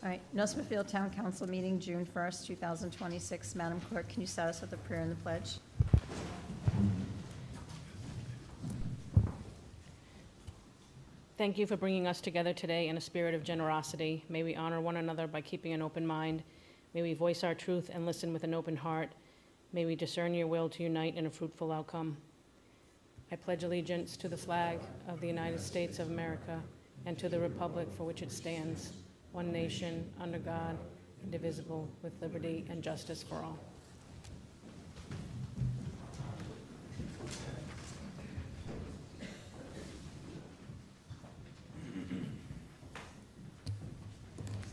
All right, North Smithfield Town Council meeting, June 1st, 2026. Madam Clerk, can you start us with the prayer and the pledge? Thank you for bringing us together today in a spirit of generosity. May we honor one another by keeping an open mind. May we voice our truth and listen with an open heart. May we discern your will to unite in a fruitful outcome. I pledge allegiance to the flag of the United States of America and to the republic for which it stands, one nation, under God, indivisible, with liberty and justice for all.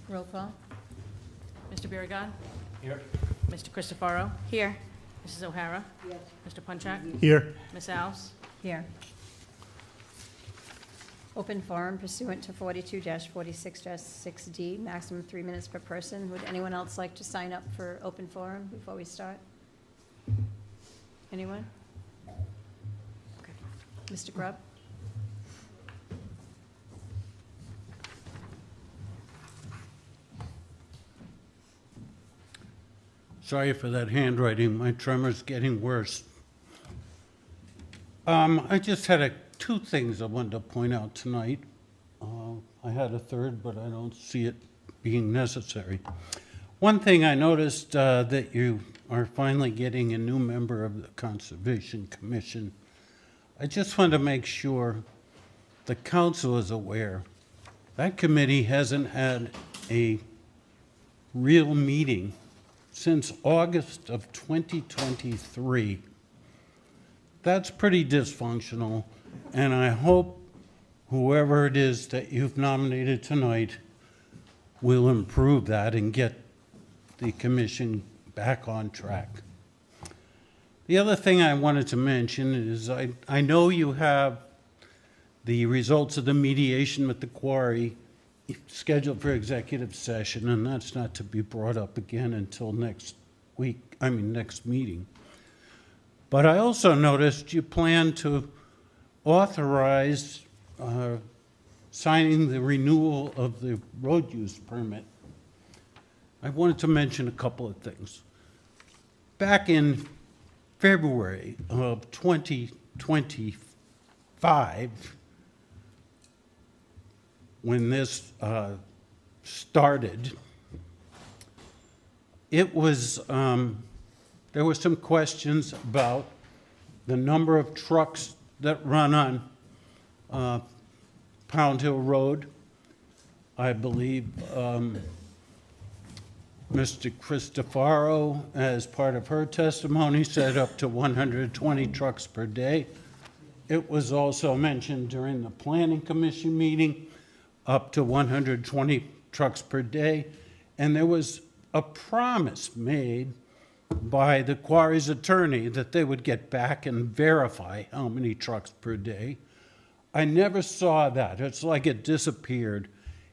Roll call. Mr. Biragad? Here. Mr. Christopherow? Here. Mrs. O'Hara? Yes. Mr. Punchak? Here. Ms. Alves? Here. Open forum pursuant to 42-46-6D, maximum 3 minutes per person. Would anyone else like to sign up for open forum before we start? Anyone? Okay. Mr. Grubb? Sorry for that handwriting. My tremor's getting worse. I just had two things I wanted to point out tonight. I had a third, but I don't see it being necessary. One thing I noticed that you are finally getting a new member of the Conservation Commission. I just want to make sure the council is aware. That committee hasn't had a real meeting since August of 2023. That's pretty dysfunctional, and I hope whoever it is that you've nominated tonight will improve that and get the commission back on track. The other thing I wanted to mention is I know you have the results of the mediation with the quarry scheduled for executive session, and that's not to be brought up again until next meeting. But I also noticed you plan to authorize signing the renewal of the road use permit. I wanted to mention a couple of things. Back in February of 2025, when this started, it was there were some questions about the number of trucks that run on Pound Hill Road. I believe Mr. Christopherow, as part of her testimony, said up to 120 trucks per day. It was also mentioned during the Planning Commission meeting, up to 120 trucks per day. And there was a promise made by the quarry's attorney that they would get back and verify how many trucks per day. I never saw that. It's like it disappeared.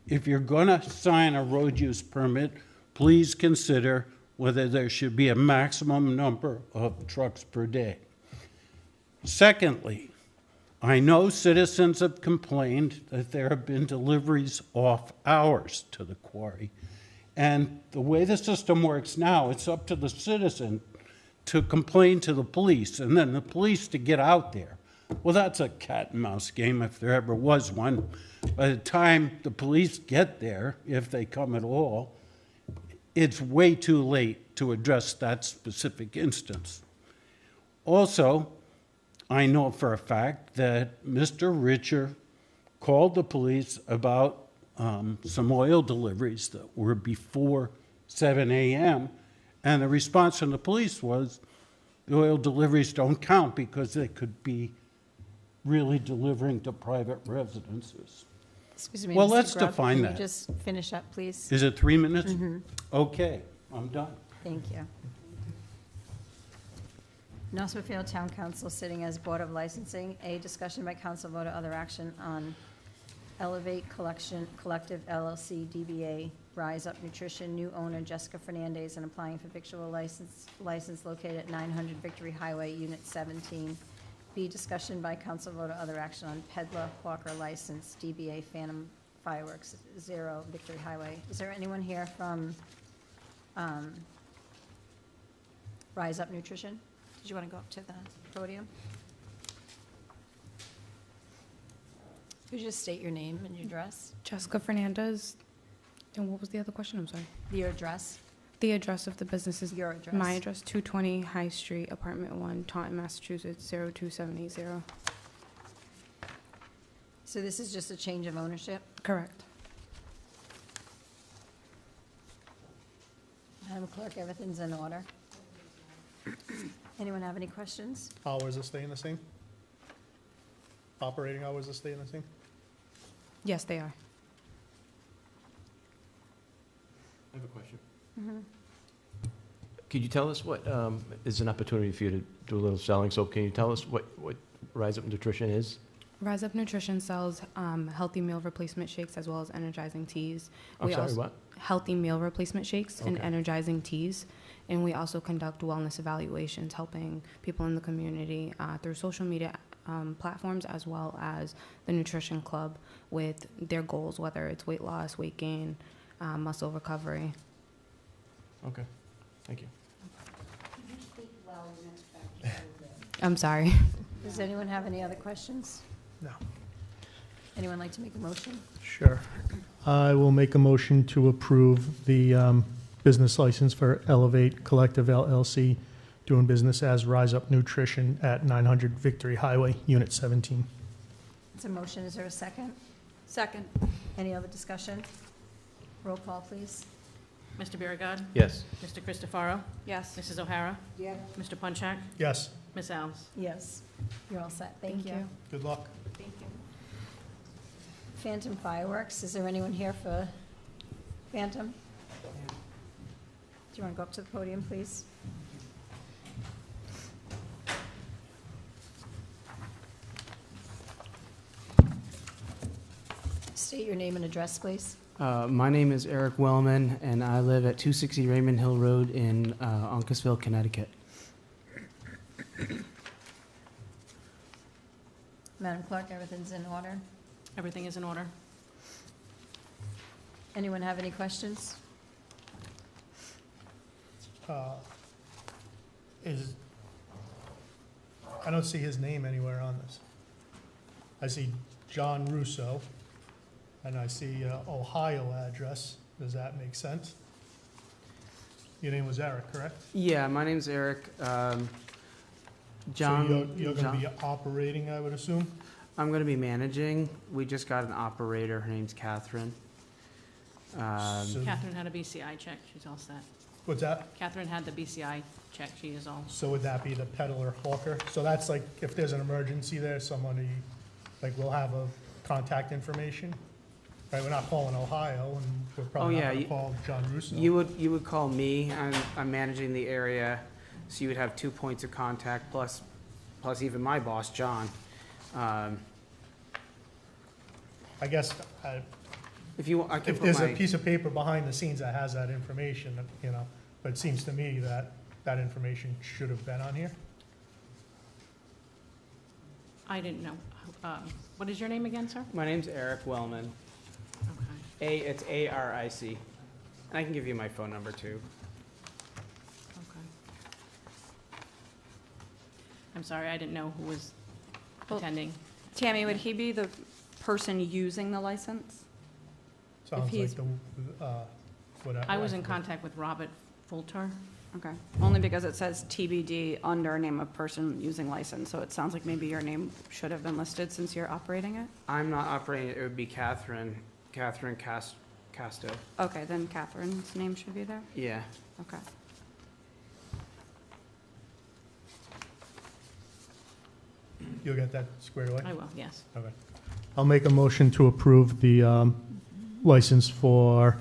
If you're going to sign a road use permit, please consider whether there should be a maximum number of trucks per day. Secondly, I know citizens have complained that there have been deliveries off hours to the quarry. And the way the system works now, it's up to the citizen to complain to the police and then the police to get out there. Well, that's a cat and mouse game if there ever was one. By the time the police get there, if they come at all, it's way too late to address that specific instance. Also, I know for a fact that Mr. Richer called the police about some oil deliveries that were before 7 a.m. And the response from the police was, the oil deliveries don't count because they could be really delivering to private residences. Excuse me, Well, Mr. let's Grubb, define can that. you just finish up, please? Is it 3 minutes? Okay, I'm done. Thank you. North Smithfield Town Council sitting as Board of Licensing. A, discussion by council vote or other action on Elevate Collective LLC, DBA Rise Up Nutrition, new owner Jessica Fernandez, and applying for victual license located at 900 Victory Highway, Unit 17. B, discussion by council vote or other action on Peddler Hawker license, DBA Fireworks, 0 Victory Highway. Is there anyone here from Rise Up Nutrition? Did you want to go up to the podium? Could you just state your name and your address? Jessica Fernandez. And what was the other question? I'm sorry. Your address? The address of the business is Your address. my address, 220 High Street, Apartment 1, Taunton, Massachusetts, 02780. So this is just a change of ownership? Correct. Madam Clerk, everything's in order. Anyone have any questions? Hours are staying the same? Operating hours are staying the same? Yes, they are. I have a question. Mm-hmm. Could you tell us what, is an opportunity for you to do a little selling, so can you tell us what Rise Up Nutrition is? Rise Up Nutrition sells healthy meal replacement shakes as well as energizing teas. I'm We sorry, also- what? Healthy meal replacement shakes and Okay. energizing teas. And we also conduct wellness evaluations, helping people in the community through social media platforms as well as the Nutrition Club with their goals, whether it's weight loss, weight gain, muscle recovery. Okay, thank you. I'm sorry. Does anyone have any other questions? No. Anyone like to make a motion? Sure. I will make a motion to approve the business license for Elevate Collective LLC, doing business as Rise Up Nutrition at 900 Victory Highway, Unit 17. It's a motion, is there a second? Second. Any other discussion? Roll call, please. Mr. Biragad. Yes. Mr. Christopherow. Yes. Mrs. O'Hara. Yeah. Mr. Punchak. Yes, Ms. Alves. Yes, you're all set, thank Thank you. you. good luck. Thank you. Phantom Fireworks, is there anyone here for Phantom? Do you want to go up to the podium, please? State your name and address, please. My name is Eric Wellman, and I live at 260 Raymond Hill Road in Uncasville, Connecticut. Madam Clerk, everything's in order. Everything is in order. Anyone have any questions? I don't see his name anywhere on this. I see John Russo, and I see Ohio address. Does that make sense? Your name was Eric, correct? Yeah, my name's Eric. John. So you're going to John- be operating, I would assume? I'm going to be managing. We just got an operator. Her name's Catherine. So- Catherine had a BCI check. She's all set. What's that? Catherine had the BCI check. She is all. So would that be the peddler hawker? So that's like, if there's an emergency there, somebody, like, will have a contact information? Right, we're not calling Ohio, and we're probably Oh, not yeah, gonna you- call John Russo. You would call me. I'm managing the area, so you would have 2 points of contact plus even my boss, John. I guess, If you, I can if put there's a my. piece of paper behind the scenes that has that information, you know, but it seems to me that that information should have been on here. I didn't know. What is your name again, sir? My name's Eric Wellman. Okay. It's ARIC. And I can give you my phone number too. Okay. I'm sorry, I didn't know who was Well, attending. Tammy, would he be the person using the license? Sounds like he's- the, whatever. I was in contact with Robert Fulter. Okay, only because it says TBD under name of person using license, so it sounds like maybe your name should have been listed since you're operating it? I'm not operating it, it would be Catherine Casto. Okay, then Catherine's name should be there? Yeah. Okay. You'll get that squared away? I will, yes. Okay. I'll make a motion to approve the license for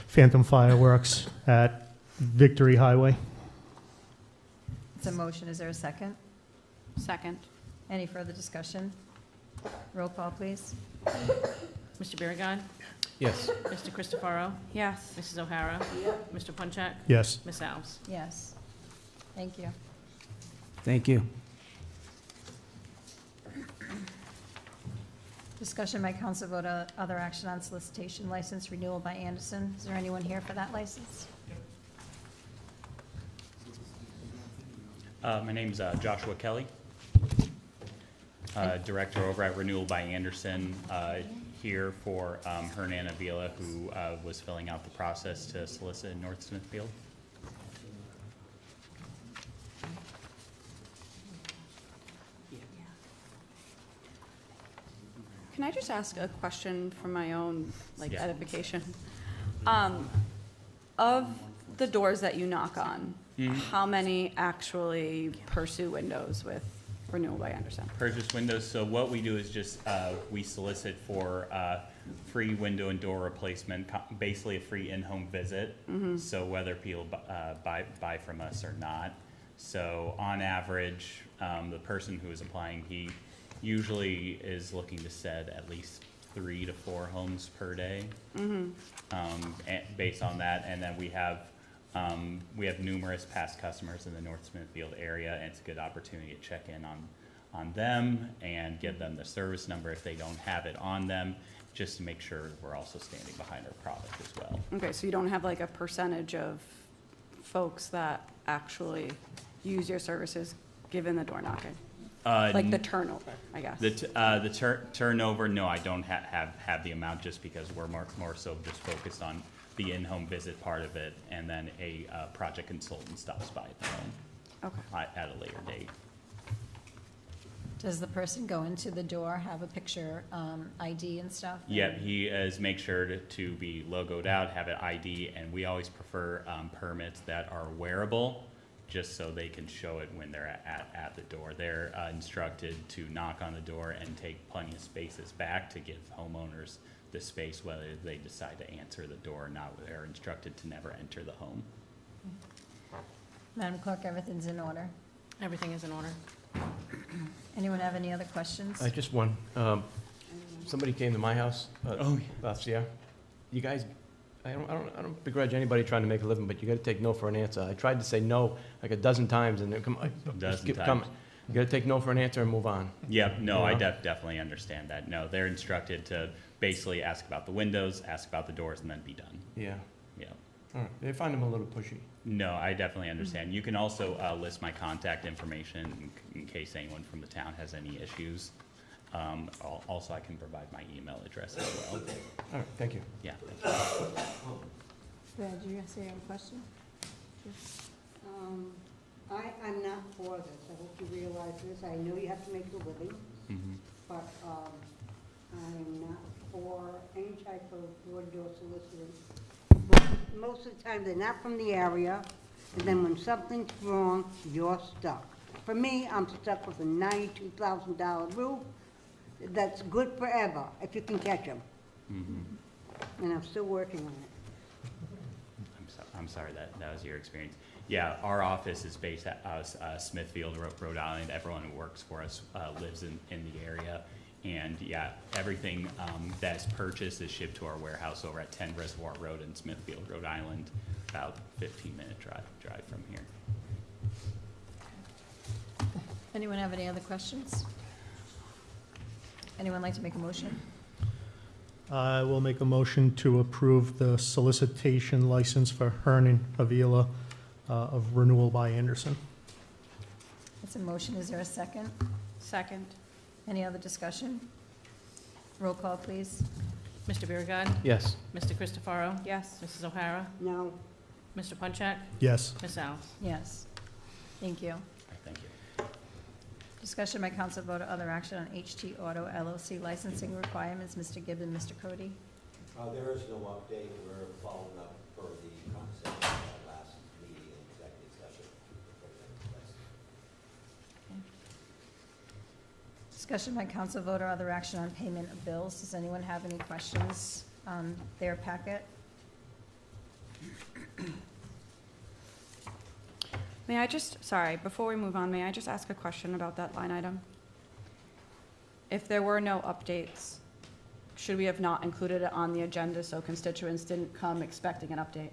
Phantom Fireworks at Victory Highway. It's a motion, is there a second? Second. Any further discussion? Roll call, please. Mr. Biragad. Yes. Mr. Christopherow. Yes. Mrs. O'Hara. Mr. Punchak. Yes. Ms. Alves. Yes. Thank you. Thank you. Discussion by council vote other action on solicitation license renewal by Anderson. Is there anyone here for that license? My name's Joshua Kelly, Director over at Renewal by Anderson, here for Hernan Avila, who was filling out the process to solicit in North Smithfield. Can I just ask a question for my own, like, Yeah. edification? Of the doors that you knock on, how many actually pursue windows with Renewal by Anderson? Purchase windows, so what we do is just, we solicit for free window and door replacement, basically a free in-home visit. So whether people buy from us or not. So on average, the person who is applying, he usually is looking to set at least 3 to 4 homes per day. And based on that, and then we have numerous past customers in the North Smithfield area, and it's a good opportunity to check in on them and give them the service number if they don't have it on them, just to make sure we're also standing behind our product as well. Okay, so you don't have like a percentage of folks that actually use your services given the door knocking? Like the turnover, I guess. The turnover, no, I don't have the amount, just because we're more so just focused on the in-home visit part of it, and then a project consultant stops by at the home Okay. at a later date. Does the person go into the door, have a picture, ID and stuff? Yep, he is, make sure to be logoed out, have an ID, and we always prefer permits that are wearable, just so they can show it when they're at the door. They're instructed to knock on the door and take plenty of spaces back to give homeowners the space, whether they decide to answer the door or not. They're instructed to never enter the home. Madam Clerk, everything's in order. Everything is in order. Anyone have any other questions? Just one. Somebody came to my house Oh, yeah. last year. You guys, I don't begrudge anybody trying to make a living, but you gotta take no for an answer. I tried to say no like a dozen times, and come, Dozen keep times. coming. You gotta take no for an answer and move on. Yep, no, I Yeah. definitely understand that. No, they're instructed to basically ask about the windows, ask about the doors, and then be done. Yeah. Yeah. All right. They find them a little pushy. No, I definitely understand. You can also list my contact information in case anyone from the town has any issues. Also, I can provide my email address as well. All right. Thank you. Yeah, thank you. Brad, do you say you have a question? I'm not for this. I hope you realize this. I know you have to make a living, Mhm. but I'm not for any type of door-to-door soliciting. Most of the time, they're not from the area, and then when something's wrong, you're stuck. For me, I'm stuck with a $92,000 roof that's good forever, if you can catch them. And I'm still working on it. I'm sorry that was your experience. Yeah, our office is based at Smithfield, Rhode Island. Everyone who works for us lives in the area. And yeah, everything that's purchased is shipped to our warehouse over at 10 Reservoir Road in Smithfield, Rhode Island, about 15-minute drive from here. Anyone have any other questions? Anyone like to make a motion? I will make a motion to approve the solicitation license for Hernan Avila of Renewal by Anderson. It's a motion. Is there a second? Second. Any other discussion? Roll call, please. Mr. Biragad. Yes. Mr. Christopherow. Yes. Mrs. O'Hara. No, Mr. Punchak. Yes. Ms. Alves. Yes. Thank you. Thank you. Discussion by council vote or other action on HT Auto LLC licensing requirements. Mr. Gibbs and Mr. Cote. There is no update. We're following up for the conversation at last meeting and executive session. Discussion by council vote or other action on payment of bills. Does anyone have any questions on their packet? May I just, sorry, before we move on, may I just ask a question about that line item? If there were no updates, should we have not included it on the agenda so constituents didn't come expecting an update?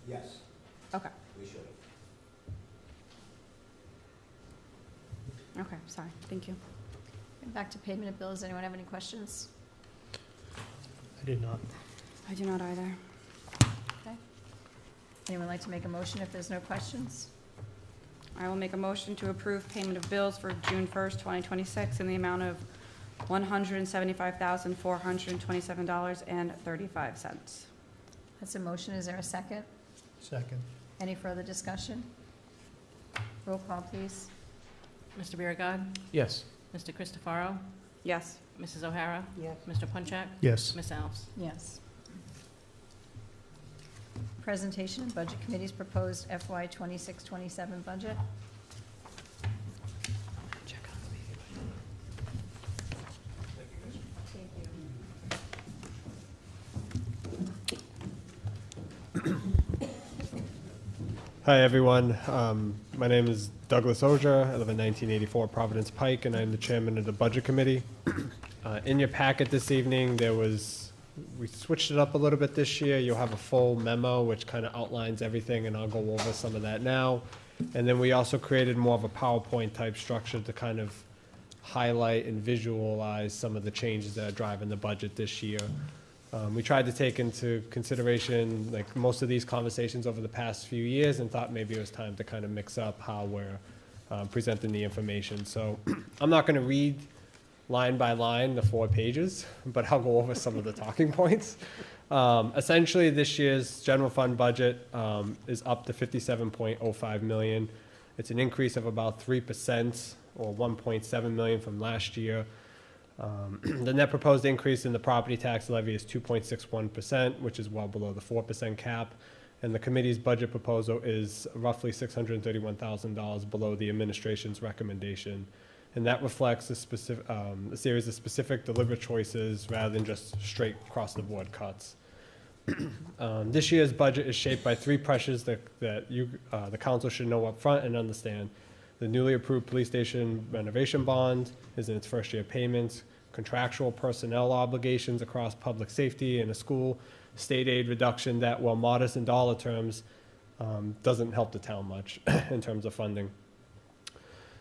Yes, Okay, we should have. okay, sorry, thank you. Back to payment of bills. Anyone have any questions? I did not. I do not either. Okay. Anyone like to make a motion if there's no questions? I will make a motion to approve payment of bills for June 1st, 2026 in the amount of $175,427.35. That's a motion. Is there a second? Second. Any further discussion? Roll call, please. Mr. Biragad. Yes. Mr. Christopherow. Yes. Mrs. O'Hara. Yes. Mr. Punchak. Yes. Ms. Alves. Yes. Presentation of Budget Committee's proposed FY 26-27 budget. Hi, everyone. My name is Douglas Oger. I live in 1984 Providence Pike, and I'm the chairman of the Budget Committee. In your packet this evening, we switched it up a little bit this year. You'll have a full memo, which kind of outlines everything, and I'll go over some of that now. And then we also created more of a PowerPoint type structure to kind of highlight and visualize some of the changes that are driving the budget this year. We tried to take into consideration like most of these conversations over the past few years and thought maybe it was time to kind of mix up how we're presenting the information. So I'm not going to read line by line the 4 pages, but I'll go over some of the talking points. Essentially, this year's general fund budget is up to $57.05 million. It's an increase of about 3% or $1.7 million from last year. The net proposed increase in the property tax levy is 2.61%, which is well below the 4% cap. And the committee's budget proposal is roughly $631,000 below the administration's recommendation. And that reflects a series of specific deliberate choices rather than just straight across-the-board cuts. This year's budget is shaped by 3 pressures that the council should know up front and understand. The newly approved police station renovation bond is in its first year of payments, contractual personnel obligations across public safety and a school, state aid reduction that, while modest in dollar terms, doesn't help the town much in terms of funding.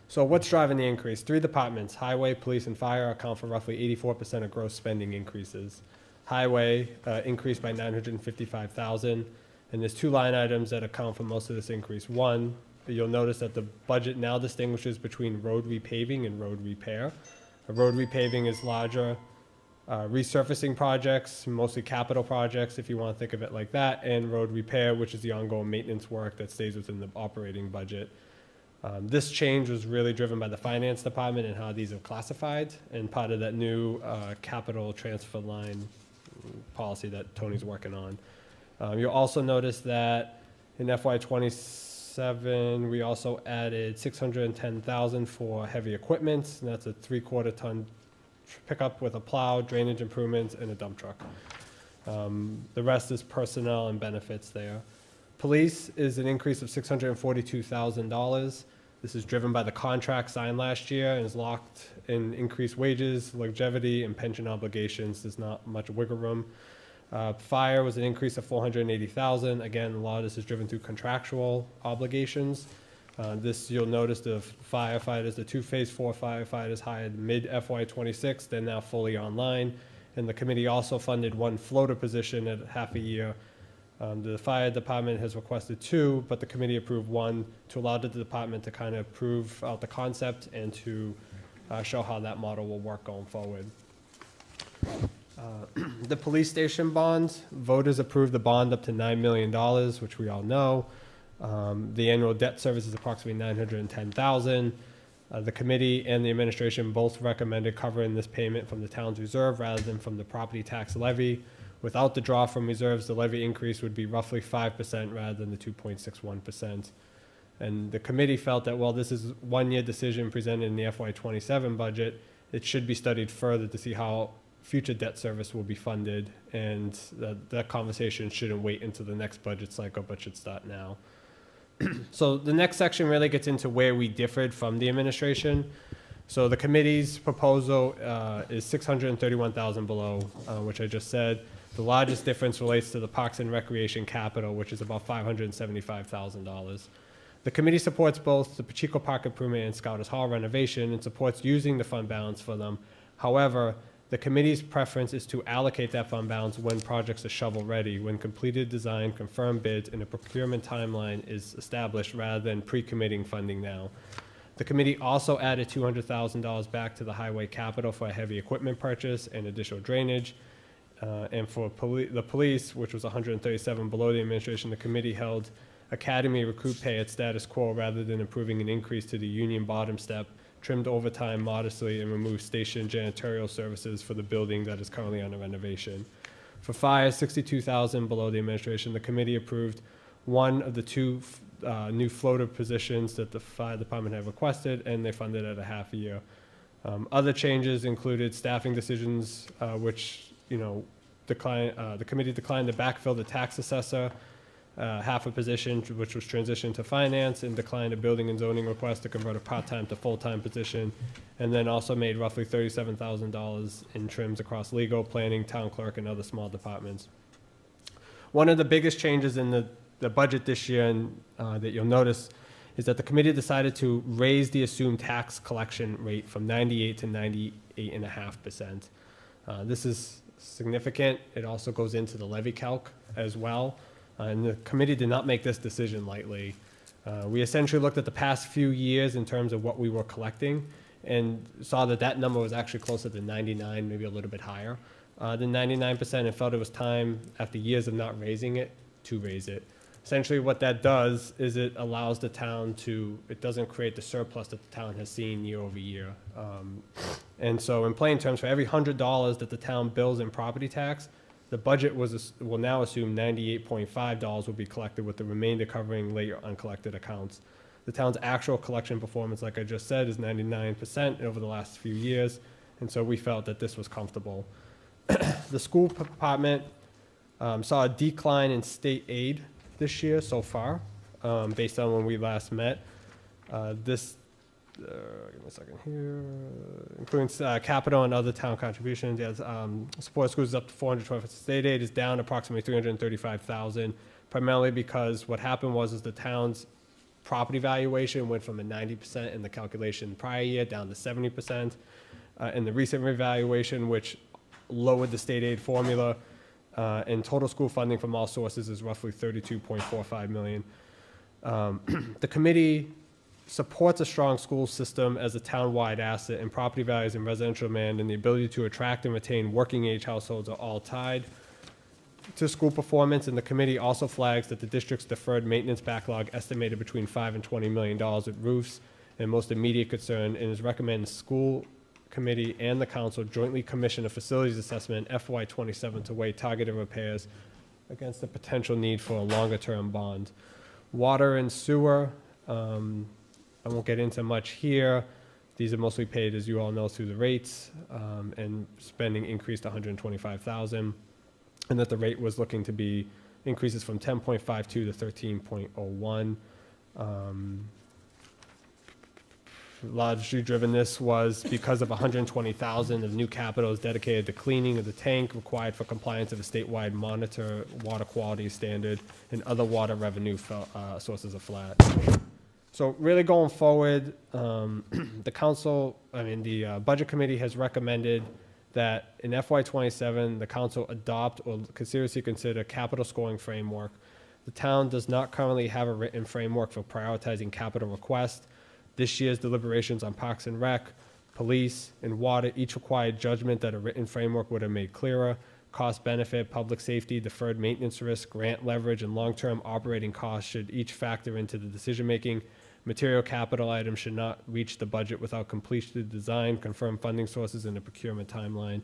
So what's driving the increase? 3 departments, highway, police, and fire, account for roughly 84% of gross spending increases. Highway increased by $955,000, and there's 2 line items that account for most of this increase. One, you'll notice that the budget now distinguishes between road repaving and road repair. Road repaving is larger resurfacing projects, mostly capital projects, if you want to think of it like that, and road repair, which is the ongoing maintenance work that stays within the operating budget. This change was really driven by the finance department and how these are classified, and part of that new capital transfer line policy that Tony's working on. You'll also notice that in FY27, we also added $610,000 for heavy equipment, and that's a 3/4 ton pickup with a plow, drainage improvements, and a dump truck. The rest is personnel and benefits there. Police is an increase of $642,000. This is driven by the contract signed last year and is locked in increased wages, longevity, and pension obligations. There's not much wiggle room. Fire was an increase of $480,000. Again, a lot of this is driven through contractual obligations. You'll notice the firefighters, the 2 Phase 4 firefighters hired mid FY26, they're now fully online. And the committee also funded 1 floater position at half a year. The fire department has requested 2, but the committee approved 1 to allow the department to kind of prove out the concept and to show how that model will work going forward. The police station bond, voters approved the bond up to $9 million, which we all know. The annual debt service is approximately $910,000. The committee and the administration both recommended covering this payment from the town's reserve rather than from the property tax levy. Without the draw from reserves, the levy increase would be roughly 5% rather than the 2.61%. And the committee felt that while this is one-year decision presented in the FY27 budget, it should be studied further to see how future debt service will be funded, and that conversation shouldn't wait until the next budget cycle, but should start now. So the next section really gets into where we differed from the administration. So the committee's proposal is $631,000 below, which I just said. The largest difference relates to the Parks and Recreation capital, which is about $575,000. The committee supports both the Pacheco Park improvement and Scouters Hall renovation and supports using the fund balance for them. However, the committee's preference is to allocate that fund balance when projects are shovel-ready, when completed design, confirmed bids, and a procurement timeline is established rather than pre-committing funding now. The committee also added $200,000 back to the highway capital for a heavy equipment purchase and additional drainage. And for the police, which was 137 below the administration, the committee held academy recruit pay at status quo rather than approving an increase to the union bottom step, trimmed overtime modestly, and removed station janitorial services for the building that is currently under renovation. For fire, 62,000 below the administration, the committee approved one of the two new floater positions that the fire department had requested, and they funded at a half a year. Other changes included staffing decisions, which, the committee declined to backfill the tax assessor, half a position, which was transitioned to finance, and declined a building and zoning request to convert a part-time to full-time position, and then also made roughly $37,000 in trims across legal, planning, town clerk, and other small departments. One of the biggest changes in the budget this year, and that you'll notice, is that the committee decided to raise the assumed tax collection rate from 98 to 98.5%. This is significant. It also goes into the levy calc as well. And the committee did not make this decision lightly. We essentially looked at the past few years in terms of what we were collecting and saw that that number was actually closer to 99, maybe a little bit higher than 99%, and felt it was time, after years of not raising it, to raise it. Essentially what that does is it allows the town to, it doesn't create the surplus that the town has seen year over year. And so in plain terms, for every $100 that the town bills in property tax, the budget will now assume $98.5 will be collected, with the remainder covering later uncollected accounts. The town's actual collection performance, like I just said, is 99% over the last few years, and so we felt that this was comfortable. The school department saw a decline in state aid this year so far, based on when we last met. Give me a second here, including capital and other town contributions. Yes, support schools is up to 412. State aid is down approximately 335,000, primarily because what happened was the town's property valuation went from a 90% in the calculation prior year down to 70%. In the recent revaluation, which lowered the state aid formula, and total school funding from all sources is roughly $32.45 million. The committee supports a strong school system as a town-wide asset, and property values and residential demand and the ability to attract and retain working-age households are all tied to school performance. And the committee also flags that the district's deferred maintenance backlog, estimated between $5 and $20 million with roofs, and most immediate concern, and is recommending the school committee and the council jointly commission a facilities assessment in FY27 to weigh targeted repairs against the potential need for a longer-term bond. Water and sewer, I won't get into much here. These are mostly paid, as you all know, through the rates, and spending increased to $125,000, and that the rate was looking to be increases from 10.52 to 13.01. Largely driven, this was because of $120,000 of new capital is dedicated to cleaning of the tank required for compliance of a statewide monitor water quality standard, and other water revenue sources are flat. So really going forward, the budget committee has recommended that in FY27, the council adopt or seriously consider capital scoring framework. The town does not currently have a written framework for prioritizing capital requests. This year's deliberations on Parks and Rec, Police, and Water each required judgment that a written framework would have made clearer. Cost benefit, public safety, deferred maintenance risk, grant leverage, and long-term operating costs should each factor into the decision-making. Material capital items should not reach the budget without completion of design, confirmed funding sources, and a procurement timeline.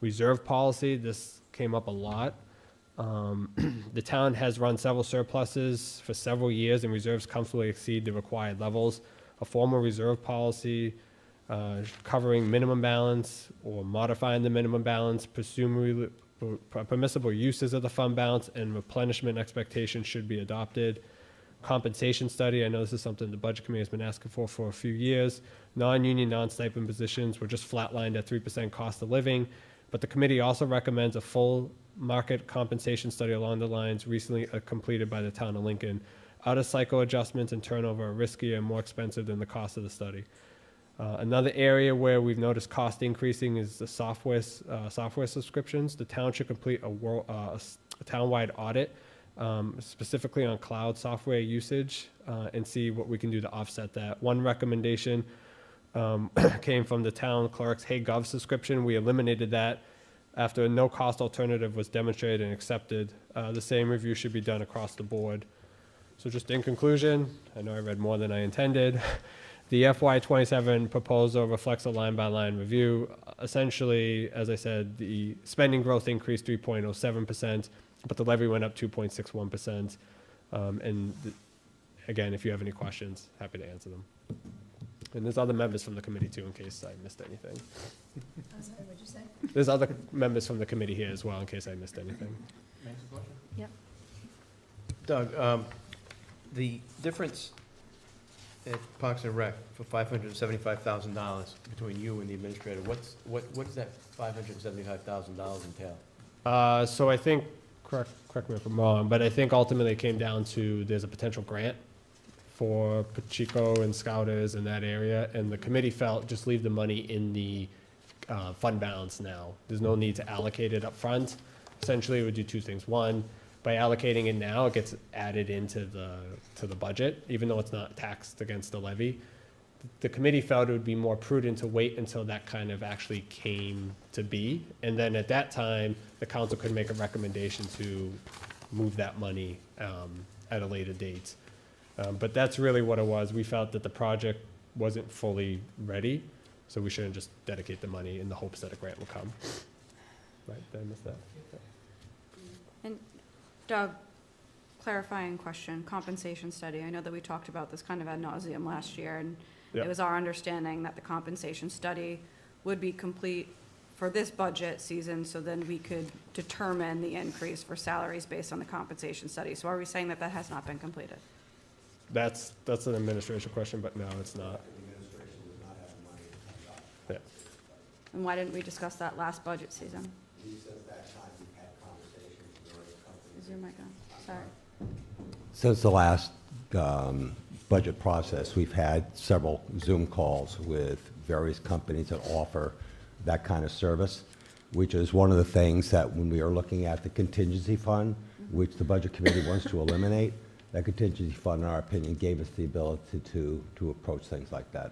Reserve policy, this came up a lot. The town has run several surpluses for several years, and reserves comfortably exceed the required levels. A formal reserve policy covering minimum balance or modifying the minimum balance, permissible uses of the fund balance, and replenishment expectations should be adopted. Compensation study, I know this is something the budget committee has been asking for a few years. Non-union, non-stipend positions were just flatlined at 3% cost of living, but the committee also recommends a full market compensation study along the lines recently completed by the town of Lincoln, Out-of-cycle adjustments and turnover are riskier and more expensive than the cost of the study. Another area where we've noticed cost increasing is the software subscriptions. The town should complete a town-wide audit, specifically on cloud software usage, and see what we can do to offset that. One recommendation came from the town clerk's HeyGov subscription. We eliminated that after a no-cost alternative was demonstrated and accepted. The same review should be done across the board. So just in conclusion, I know I read more than I intended. The FY27 proposal reflects a line-by-line review. Essentially, as I said, the spending growth increased 3.07%, but the levy went up 2.61%. Again, if you have any questions, happy to answer them. And there's other members from the committee too, in case I missed anything. I'm sorry, what'd you say? There's other members from the committee here as well, in case I missed anything. Yep. Doug, the difference at Parks and Rec for $575,000 between you and the administrator, what does that $575,000 entail? So I think, correct me if I'm wrong, but I think ultimately it came down to there's a potential grant for Pacheco and Scouters in that area, and the committee felt just leave the money in the fund balance now. There's no need to allocate it up front. Essentially, it would do two things. One, by allocating it now, it gets added into the budget, even though it's not taxed against the levy. The committee felt it would be more prudent to wait until that kind of actually came to be, and then at that time, the council could make a recommendation to move that money at a later date. But that's really what it was. We felt that the project wasn't fully ready, so we shouldn't just dedicate the money in the hopes that a grant will come. Right, did I miss that? And Doug, clarifying question, compensation study. I know that we talked about this kind of ad nauseum last year, and Yep. it was our understanding that the compensation study would be complete for this budget season, so then we could determine the increase for salaries based on the compensation study. So are we saying that that has not been completed? That's an administration question, but no, it's not. Yeah. And why didn't we discuss that last budget season? Is your mic on? Sorry. Since the last budget process, we've had several Zoom calls with various companies that offer that kind of service, which is one of the things that when we are looking at the contingency fund, which the budget committee wants to eliminate, that contingency fund, in our opinion, gave us the ability to approach things like that.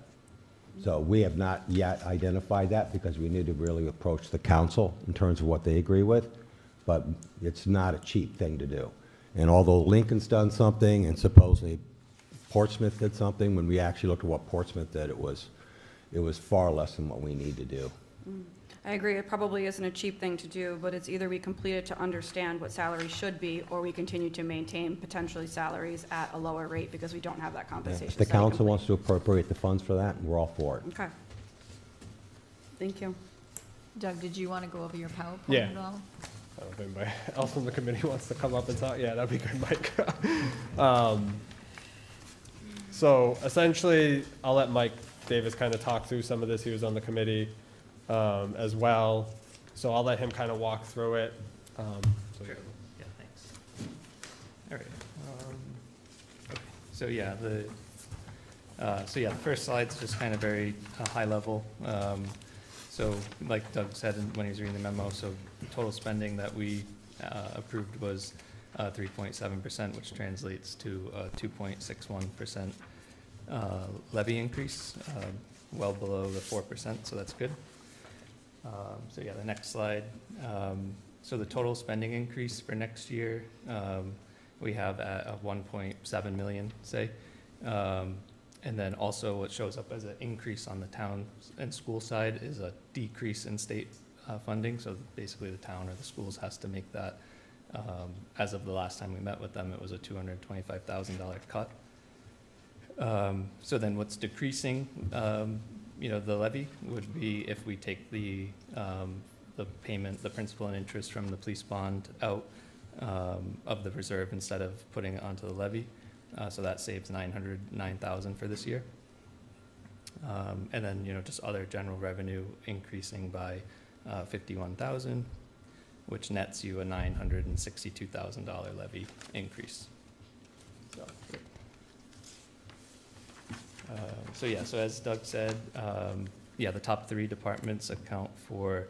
So we have not yet identified that because we need to really approach the council in terms of what they agree with, but it's not a cheap thing to do. And although Lincoln's done something and supposedly Portsmouth did something, when we actually looked at what Portsmouth did, it was far less than what we need to do. I agree, it probably isn't a cheap thing to do, but it's either we complete it to understand what salaries should be, or we continue to maintain potentially salaries at a lower rate because we don't have that compensation. If the study council complete. wants to appropriate the funds for that, we're all for it. Okay. Thank you. Doug, did you want to go over your PowerPoint Yeah. at all? I don't know if anybody else from the committee wants to come up and talk. Yeah, that'd be good, Mike. So essentially, I'll let Mike Davis kind of talk through some of this. He was on the committee as well. So I'll let him kind of walk through it. So Sure. Yeah, thanks. All right. Okay. So yeah, the first slide's just kind of very high level. So like Doug said when he was reading the memo, so total spending that we approved was 3.7%, which translates to 2.61% levy increase, well below the 4%, so that's good. So yeah, the next slide. So the total spending increase for next year, we have at 1.7 million, say. And then also what shows up as an increase on the town and school side is a decrease in state funding. So basically the town or the schools has to make that. As of the last time we met with them, it was a $225,000 cut. So then what's decreasing, the levy would be if we take the payment, the principal and interest from the police bond out of the reserve instead of putting it onto the levy. So that saves $909,000 for this year. And then, just other general revenue increasing by $51,000, which nets you a $962,000 levy increase. So, so yeah, so as Doug said, yeah, the top three departments account for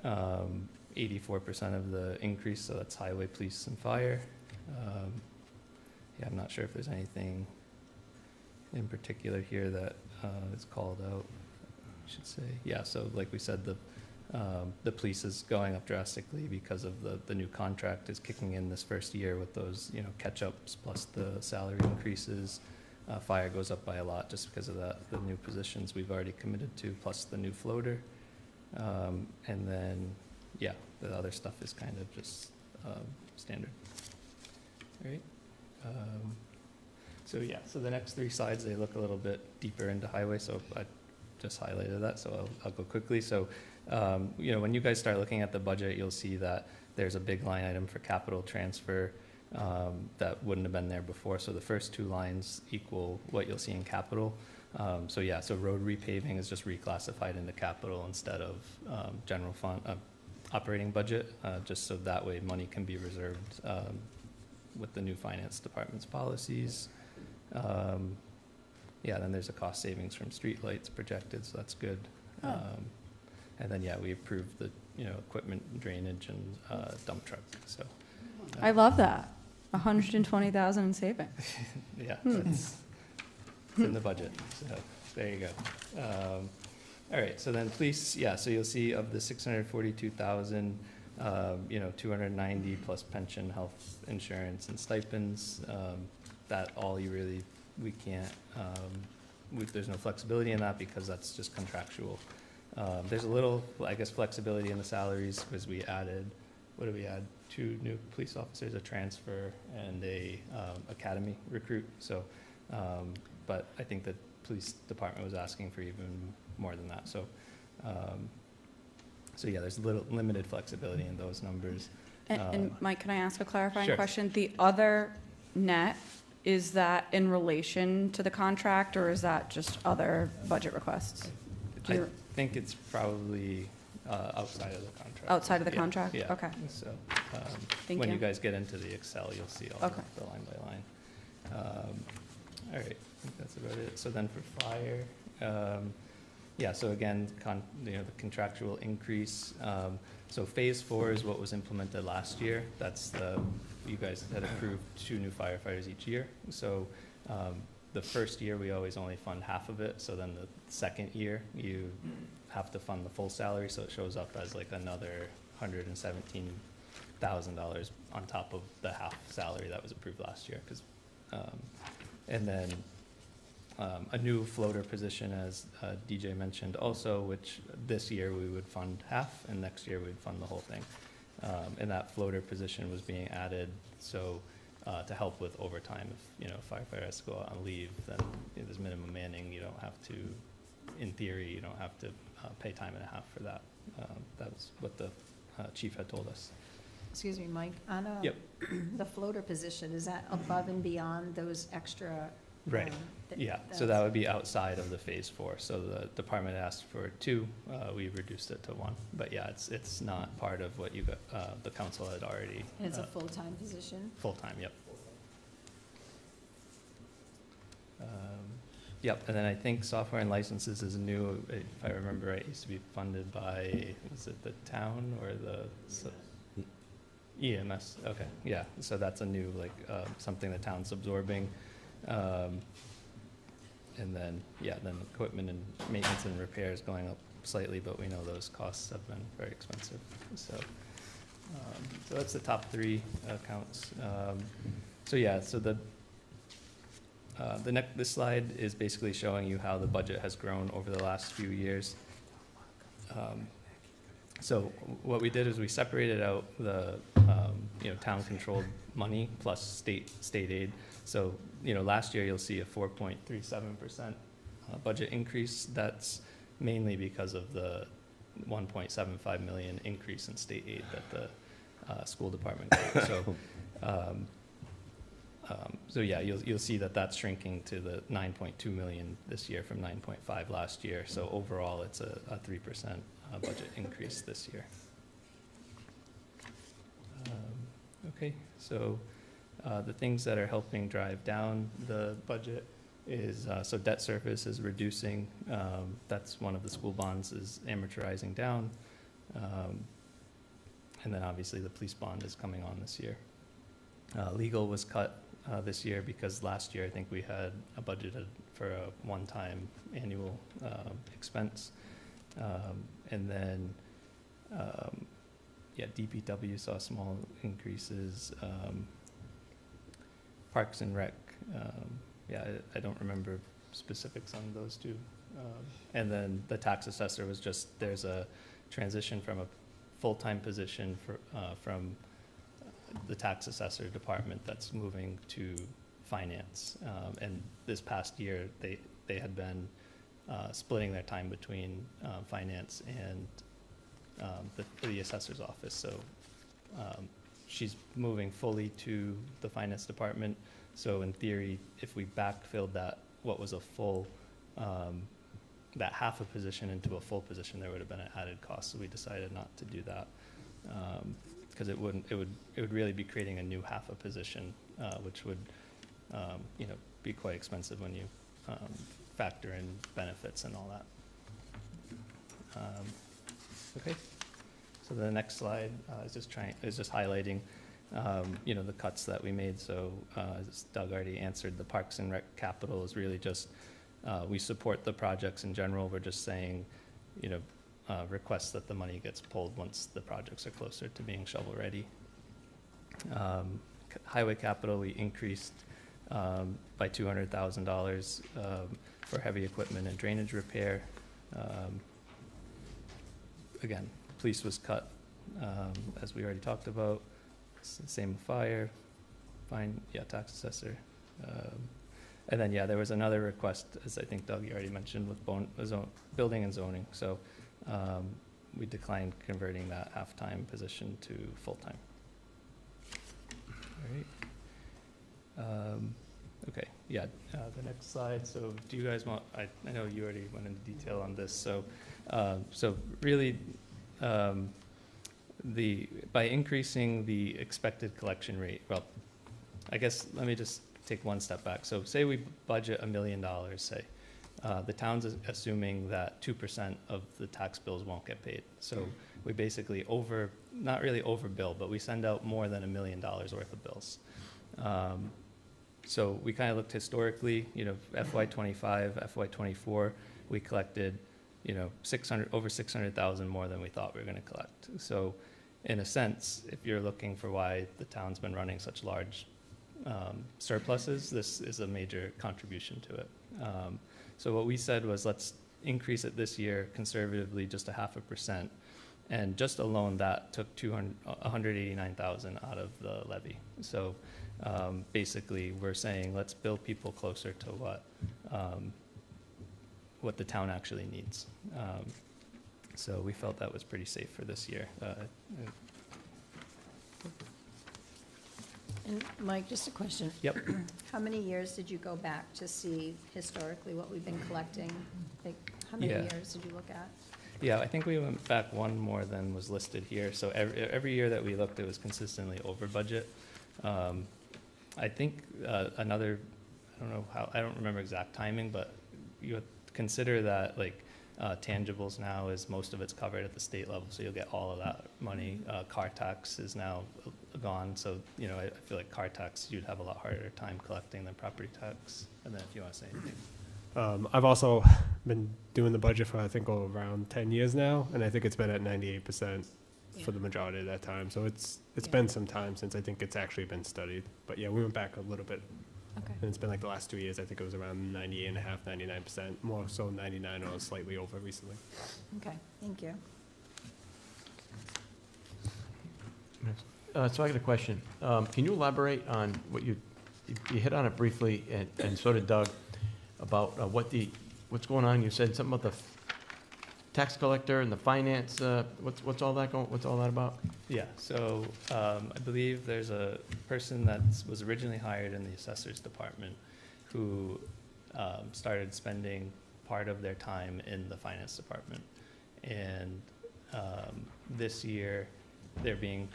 84% of the increase, so that's highway, police, and fire. Yeah, I'm not sure if there's anything in particular here that is called out, I should say. Yeah, so like we said, the police is going up drastically because of the new contract is kicking in this first year with those, you know, catch-ups plus the salary increases. Fire goes up by a lot just because of the new positions we've already committed to, plus the new floater. And then, yeah, the other stuff is kind of just standard. All right. So yeah, so the next three slides, they look a little bit deeper into highway, so I just highlighted that, so I'll go quickly. So, you know, when you guys start looking at the budget, you'll see that there's a big line item for capital transfer that wouldn't have been there before. So the first two lines equal what you'll see in capital. So yeah, so road repaving is just reclassified into capital instead of general fund, operating budget, just so that way money can be reserved with the new finance department's policies. Yeah, then there's a cost savings from streetlights projected, so that's good. And then, yeah, we approved the, you know, equipment, drainage, and dump truck, so. I love that. 120,000 in savings. Yeah, it's in the budget, so there you go. All right, so then police, yeah, so you'll see of the 642,000, you know, 290 plus pension, health insurance, and stipends. That all we can't, there's no flexibility in that because that's just contractual. There's a little, I guess, flexibility in the salaries because we added, what did we add? 2 new police officers, a transfer, and a academy recruit. So, but I think the police department was asking for even more than that. So, so yeah, there's limited flexibility in those numbers. And Mike, can I ask a clarifying Sure. question? The other net, is that in relation to the contract, or is that just other budget requests? I think it's probably outside of the contract. Outside of the Yeah, contract? yeah. Okay. So, Thank when you. you guys get into the Excel, you'll see all Okay. the line by line. All right, I think that's about it. So then for fire, yeah, so again, you know, the contractual increase. So phase 4 is what was implemented last year. That's you guys had approved 2 new firefighters each year. So the first year, we always only fund half of it. So then the second year, you have to fund the full salary. So it shows up as like another $117,000 on top of the half salary that was approved last year. And then a new floater position, as DJ mentioned also, which this year we would fund half, and next year we'd fund the whole thing. And that floater position was being added so to help with overtime. If, you know, a firefighter has to go out on leave, then there's minimum manning. You don't have to, in theory, you don't have to pay time and a half for that. That was what the chief had told us. Excuse me, Mike, on Yep. the floater position, is that above and beyond those extra? Right. Yeah, so that would be outside of the phase 4. So the department asked for 2, we reduced it to 1. But yeah, it's not part of what you got, the council had already. And it's a full-time position? Full-time, yep. Yep, and then I think software and licenses is new, if I remember right, used to be funded by, was it the town or the EMS? Okay, yeah, so that's a new, like, something the town's absorbing. And then, yeah, then equipment and maintenance and repairs going up slightly, but we know those costs have been very expensive. So, so that's the top 3 accounts. So yeah, so this slide is basically showing you how the budget has grown over the last few years. So what we did is we separated out the you know, town-controlled money plus state aid. So, you know, last year you'll see a 4.37% budget increase. That's mainly because of the 1.75 million increase in state aid that the school department gave. So yeah, you'll see that that's shrinking to the 9.2 million this year from 9.5 last year. So overall, it's a 3% budget increase this year. Okay, so The things that are helping drive down the budget is, so debt service is reducing. That's one of the school bonds is amortizing down. And then obviously the police bond is coming on this year. Legal was cut this year because last year I think we had a budgeted for a one-time annual expense. And then, yeah, DPW saw small increases. Parks and Rec, yeah, I don't remember specifics on those two. And then the tax assessor was just, there's a transition from a full-time position from the tax assessor department that's moving to finance. And this past year, they had been splitting their time between finance and the assessor's office. So she's moving fully to the finance department. So in theory, if we backfilled that, what was a full, that half a position into a full position, there would have been an added cost. So we decided not to do that. Because it would really be creating a new half a position, which would, you know, be quite expensive when you factor in benefits and all that. Okay, so the next slide is just highlighting, you know, the cuts that we made. So as Doug already answered, the Parks and Rec capital is really just we support the projects in general. We're just saying, you know, request that the money gets pulled once the projects are closer to being shovel ready. Highway capital, we increased by $200,000 for heavy equipment and drainage repair. Again, police was cut, as we already talked about. Same with fire, fine, yeah, tax assessor. And then, yeah, there was another request, as I think Doug, you already mentioned, with building and zoning. So we declined converting that half-time position to full-time. All right. Okay, yeah, the next slide. So do you guys want, I know you already went into detail on this. So, so really, by increasing the expected collection rate, well, I guess let me just take one step back. So say we budget $1 million, say. The town's assuming that 2% of the tax bills won't get paid. So we basically not really overbill, but we send out more than $1 million worth of bills. So we kind of looked historically, you know, FY25, FY24, we collected, you know, over 600,000 more than we thought we were going to collect. So in a sense, if you're looking for why the town's been running such large surpluses, this is a major contribution to it. So what we said was, let's increase it this year conservatively just 0.5%, and just alone that took 189,000 out of the levy. So basically, we're saying let's bill people closer to what the town actually needs. So we felt that was pretty safe for this year. And Mike, just a question. Yep. How many years did you go back to see historically what we've been collecting? Like, how many Yeah. years did you look at? Yeah, I think we went back one more than was listed here. So every year that we looked, it was consistently over budget. I think another, I don't know how, I don't remember exact timing, but you would consider that like tangibles now is most of it's covered at the state level, so you'll get all of that money. Car tax is now gone, so you know I feel like car tax you'd have a lot harder time collecting than property tax. And then if you want to say anything. I've also been doing the budget for I think around 10 years now, and I think it's been at 98% for the majority of that time. So it's been some time since I think it's actually been studied. But yeah, we went back a little bit. Okay. And it's been like the last 2 years, I think it was around 98.5%, 99%, more so 99 or slightly over recently. Okay, thank you. So I got a question. Can you elaborate on what you hit on it briefly, and so did Doug, about what's going on? You said something about the tax collector and the finance. What's all that about? Yeah, so I believe there's a person that was originally hired in the assessor's department who started spending part of their time in the finance department. And this year, they're being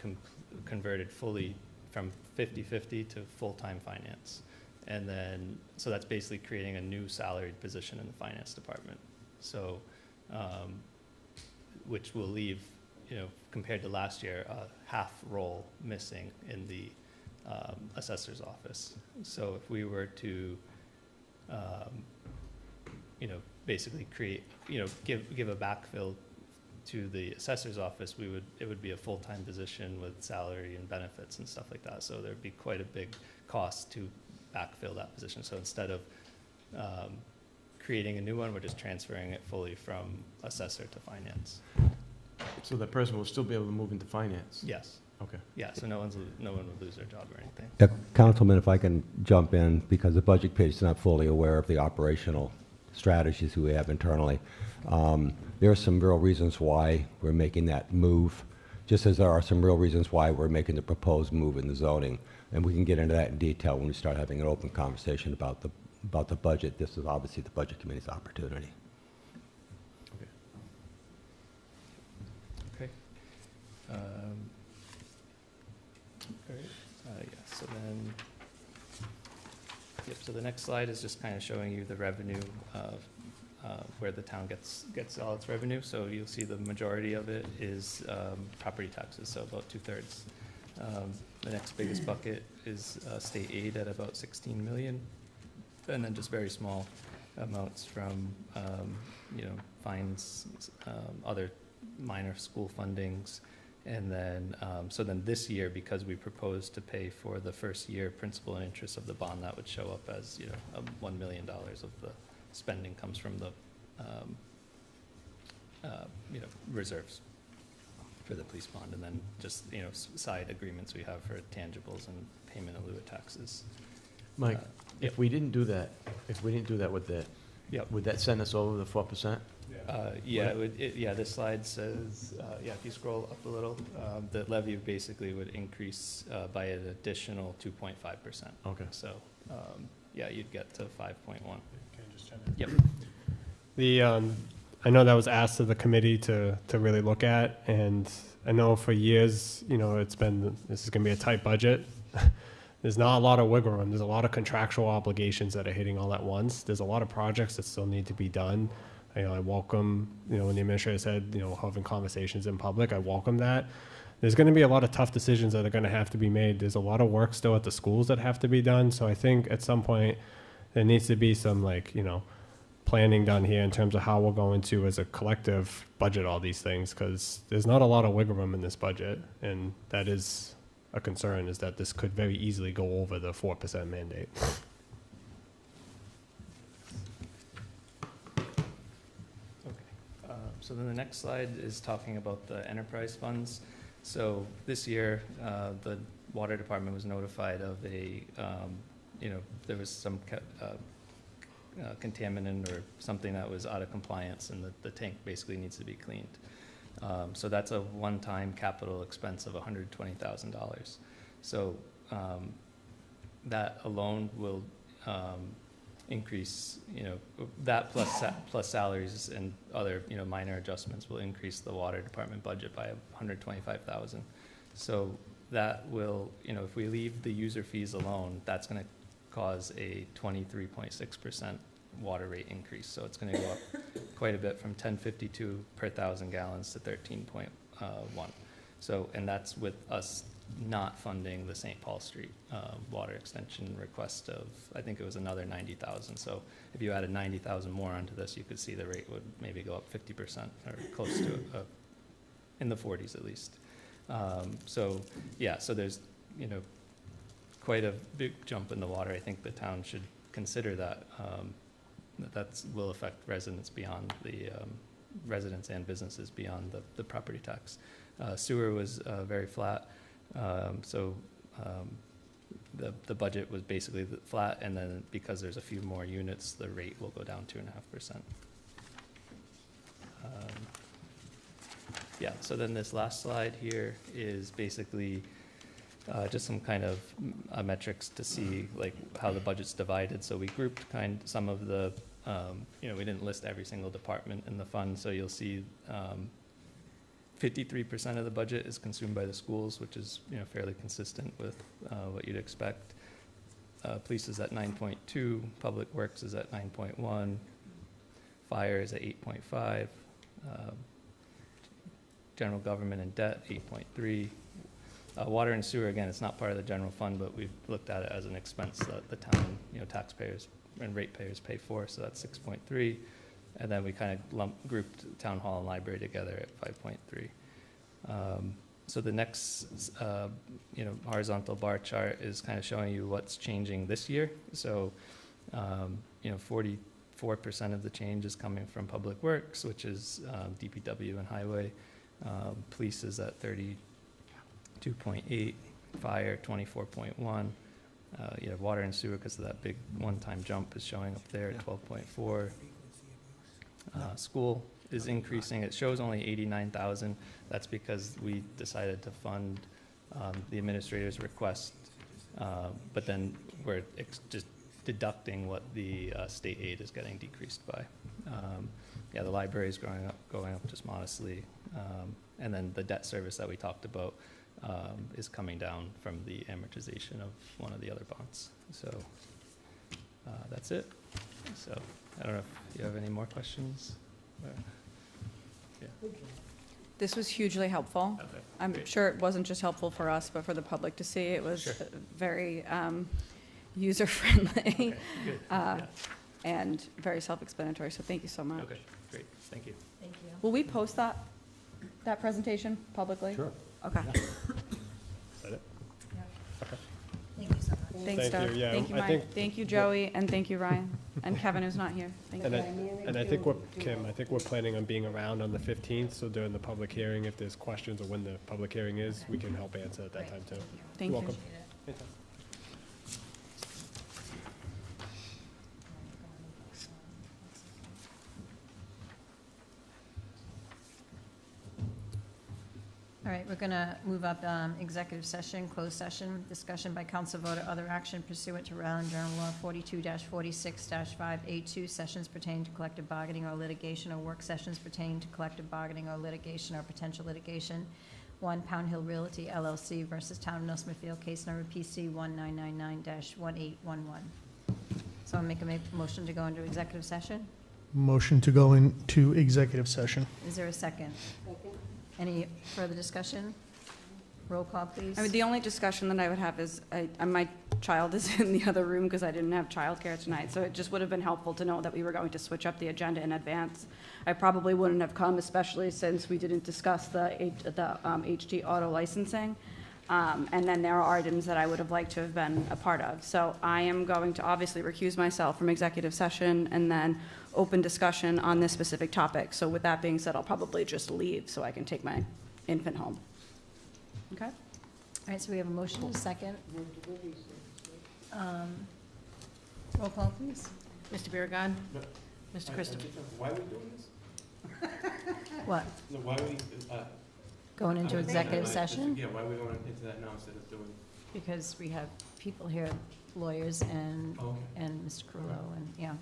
converted fully from 50/50 to full-time finance. And then, so that's basically creating a new salaried position in the finance department. So, which will leave, compared to last year, a half role missing in the assessor's office. So if we were to, basically create, give a backfill to the assessor's office, it would be a full-time position with salary and benefits and stuff like that. So there'd be quite a big cost to backfill that position. So instead of creating a new one, we're just transferring it fully from assessor to finance. So that person will still be able to move into finance? Yes. Okay. Yeah, so no one would lose their job or anything. Councilman, if I can jump in, because the budget committee is not fully aware of the operational strategies we have internally. There are some real reasons why we're making that move, just as there are some real reasons why we're making the proposed move in the zoning. And we can get into that in detail when we start having an open conversation about the budget. This is obviously the budget committee's opportunity. Okay. All right. Yeah, so then, so the next slide is just kind of showing you the revenue of where the town gets all its revenue. So you'll see the majority of it is property taxes, so about 2/3. The next biggest bucket is state aid at about 16 million, and then just very small amounts from fines, other minor school fundings, and then so then this year, because we proposed to pay for the first year principal and interest of the bond, that would show up as $1 million of the spending comes from the reserves for the police bond, and then just side agreements we have for tangibles and payment in lieu of taxes. Mike, if we didn't do that, would that send us over the 4%? Yeah, this slide says, if you scroll up a little, the levy basically would increase by an additional 2.5%. Okay. So, you'd get to 5.1. Can I just chime in? Yep. I know that was asked of the committee to really look at, and I know for years, this is going to be a tight budget. There's not a lot of wiggle room. There's a lot of contractual obligations that are hitting all at once. There's a lot of projects that still need to be done. I welcome, when the administrator said, having conversations in public, I welcome that. There's going to be a lot of tough decisions that are going to have to be made. There's a lot of work still at the schools that have to be done. So I think at some point there needs to be some planning done here in terms of how we're going to, as a collective, budget all these things, because there's not a lot of wiggle room in this budget, and that is a concern, is that this could very easily go over the 4% mandate. So then the next slide is talking about the enterprise funds. So this year, the water department was notified of there was some contaminant or something that was out of compliance, and the tank basically needs to be cleaned. So that's a one-time capital expense of $120,000. So that alone will increase, that plus salaries and other, minor adjustments will increase the water department budget by $125,000. So that will, if we leave the user fees alone, that's going to cause a 23.6% water rate increase. So it's going to go up quite a bit from 10.52 per 1,000 gallons to 13.1. So, and that's with us not funding the St. Paul Street water extension request of, I think it was another 90,000. So if you added 90,000 more onto this, you could see the rate would maybe go up 50% or close to in the 40s at least. So there's, quite a big jump in the water. I think the town should consider that. That will affect residents beyond the residents and businesses beyond the property tax. Sewer was very flat. So the budget was basically flat, and then because there's a few more units, the rate will go down 2.5%. So then this last slide here is basically just some kind of metrics to see how the budget's divided. So we grouped some of the, we didn't list every single department in the fund, so you'll see 53% of the budget is consumed by the schools, which is, fairly consistent with what you'd expect. Police is at 9.2, Public Works is at 9.1, Fire is at 8.5, General Government and Debt, 8.3. Water and sewer, again, it's not part of the general fund, but we've looked at it as an expense that the town, taxpayers and ratepayers pay for, so that's 6.3. And then we kind of grouped town hall and library together at 5.3. So the next, horizontal bar chart is kind of showing you what's changing this year. So, 44% of the change is coming from Public Works, which is DPW and Highway. Police is at 32.8, Fire 24.1. You have Water and Sewer because of that big one-time jump is showing up there at 12.4. School is increasing. It shows only 89,000. That's because we decided to fund the administrator's request, but then we're just deducting what the state aid is getting decreased by. The library is going up just modestly, and then the debt service that we talked about is coming down from the amortization of one of the other bonds. So that's it. So I don't know if you have any more questions. This was hugely helpful. Okay, I'm great. sure it wasn't just helpful for us, but for the public to see. It was Sure. very user-friendly Okay, good. Yeah. and very self-explanatory, so thank you so much. Okay, great. Thank you. Thank you. Will we post that presentation publicly? Sure. Okay. Is that it? Thank you so much. Thanks, Thank Doug. you. Yeah, Thank you, I Mike. think- Thank you, Joey, and thank you, Ryan, and Kevin, who's not here. Thank And you. I think Kim, I think we're planning on being around on the 15th, so during the public hearing, if there's questions or when the public hearing is, we can help answer at that time too. Thank you. Welcome. All right, we're going to move up executive session, closed session, discussion by council vote or other action pursuant to Rhode Island General Law 42-46-5A2, sessions pertaining to collective bargaining or litigation, or work sessions pertaining to collective bargaining or litigation or potential litigation. 1 Pound Hill Realty LLC versus Town of North Smithfield, case number PC 1999-1811. So I'll make a motion to go into executive session. Motion to go into executive session. Is there a second? Any further discussion? Roll call, please. I mean, the only discussion that I would have is, my child is in the other room because I didn't have childcare tonight, so it just would have been helpful to know that we were going to switch up the agenda in advance. I probably wouldn't have come, especially since we didn't discuss the HD auto licensing. And then there are items that I would have liked to have been a part of. So I am going to obviously recuse myself from executive session and then open discussion on this specific topic. So with that being said, I'll probably just leave so I can take my infant home. Okay? All right, so we have a motion and a second. Roll call, please. Mr. Biragad? Mr. Christopher? Why are we doing this? What? No, why are we, Going into executive session? yeah, why are we going into that now instead of doing? Because we have people here, lawyers and, Oh, okay. and Mr. Carullo, and, yeah.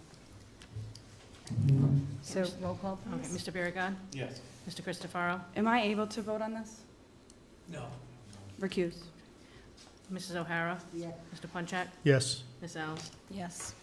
So roll call, Okay, please. Mr. Biragad? Yes. Mr. Christopher? Am I able to vote on this? No. Recuse. Mrs. O'Hara? Yes. Mr. Punchak? Yes. Ms. Alves? Yes.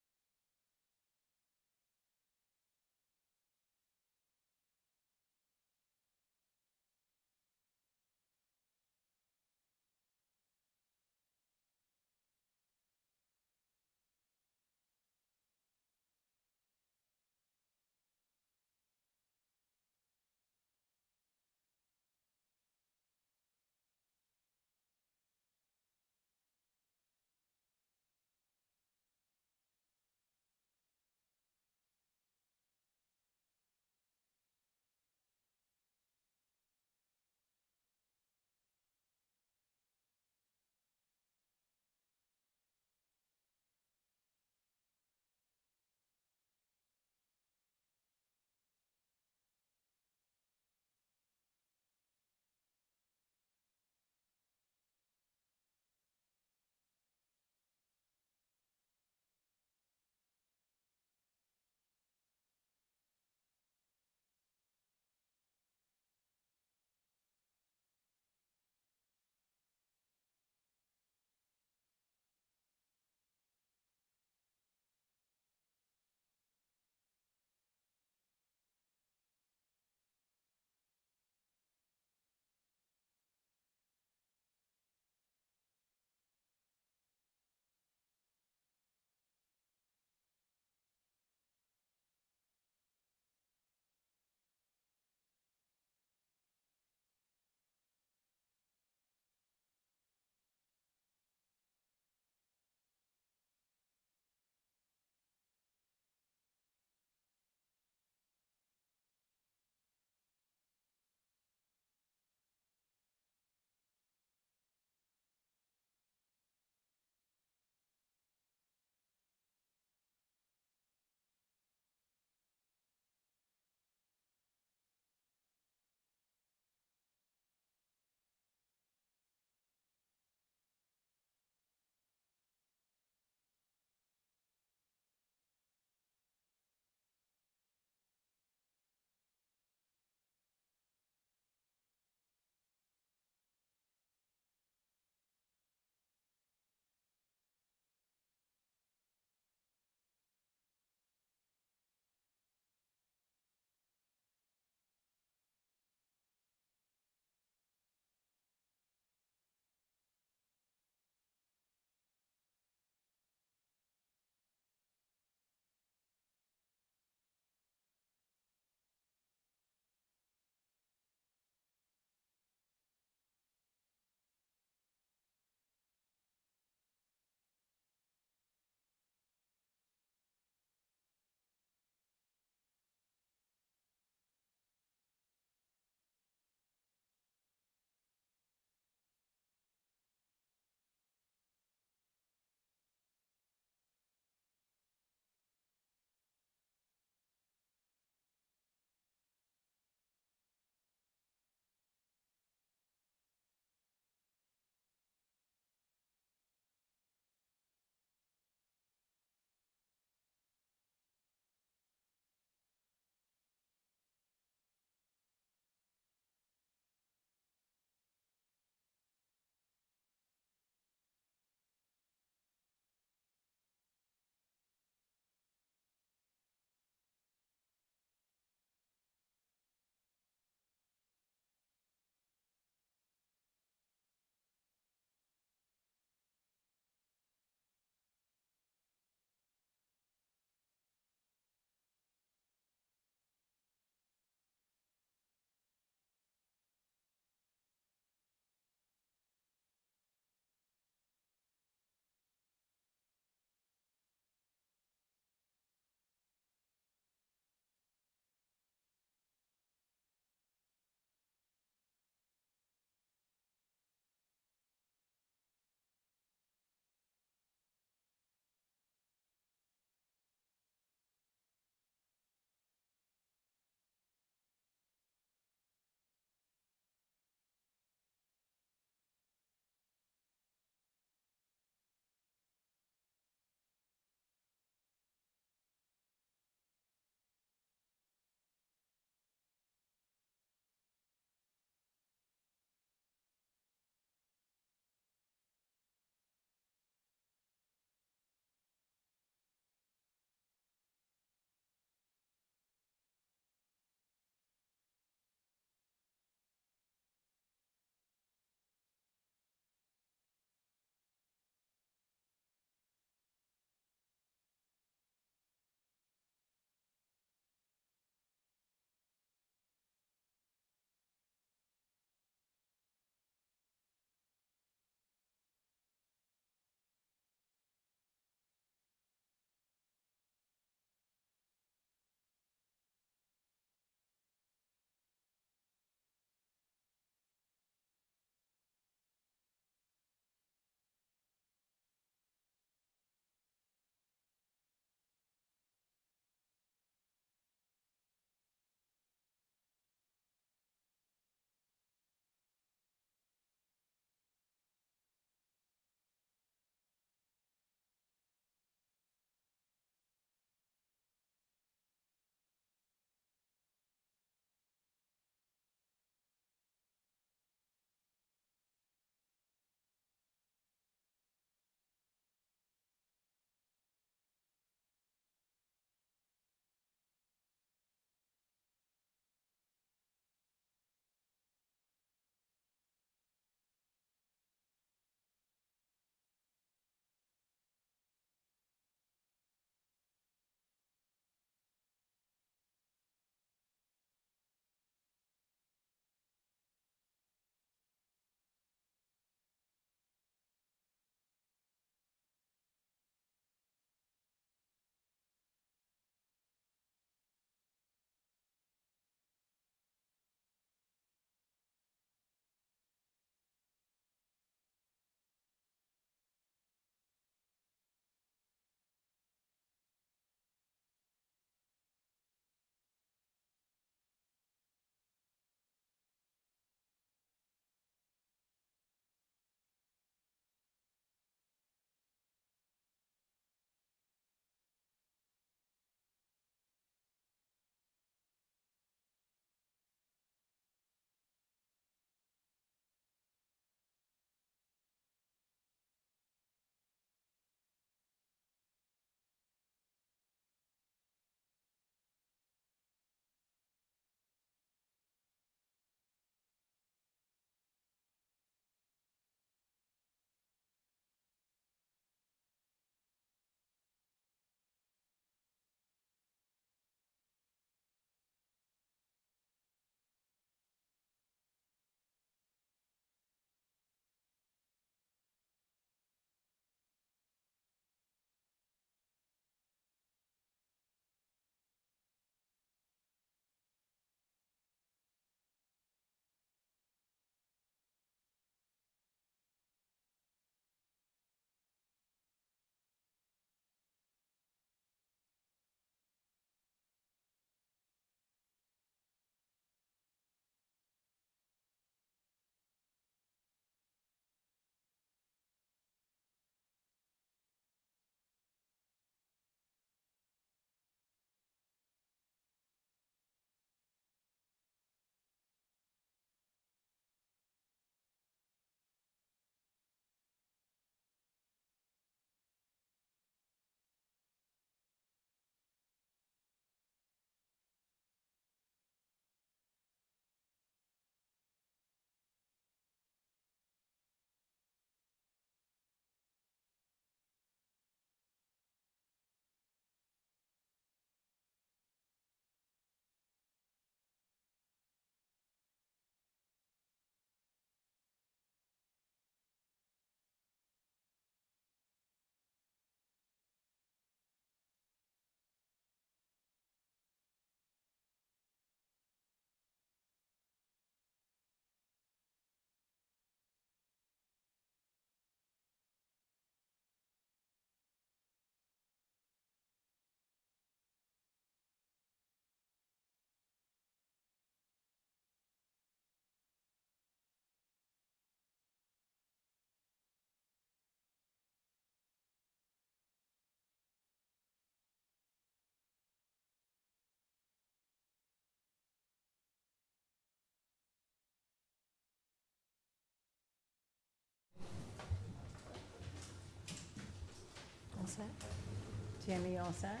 Tammy, all set?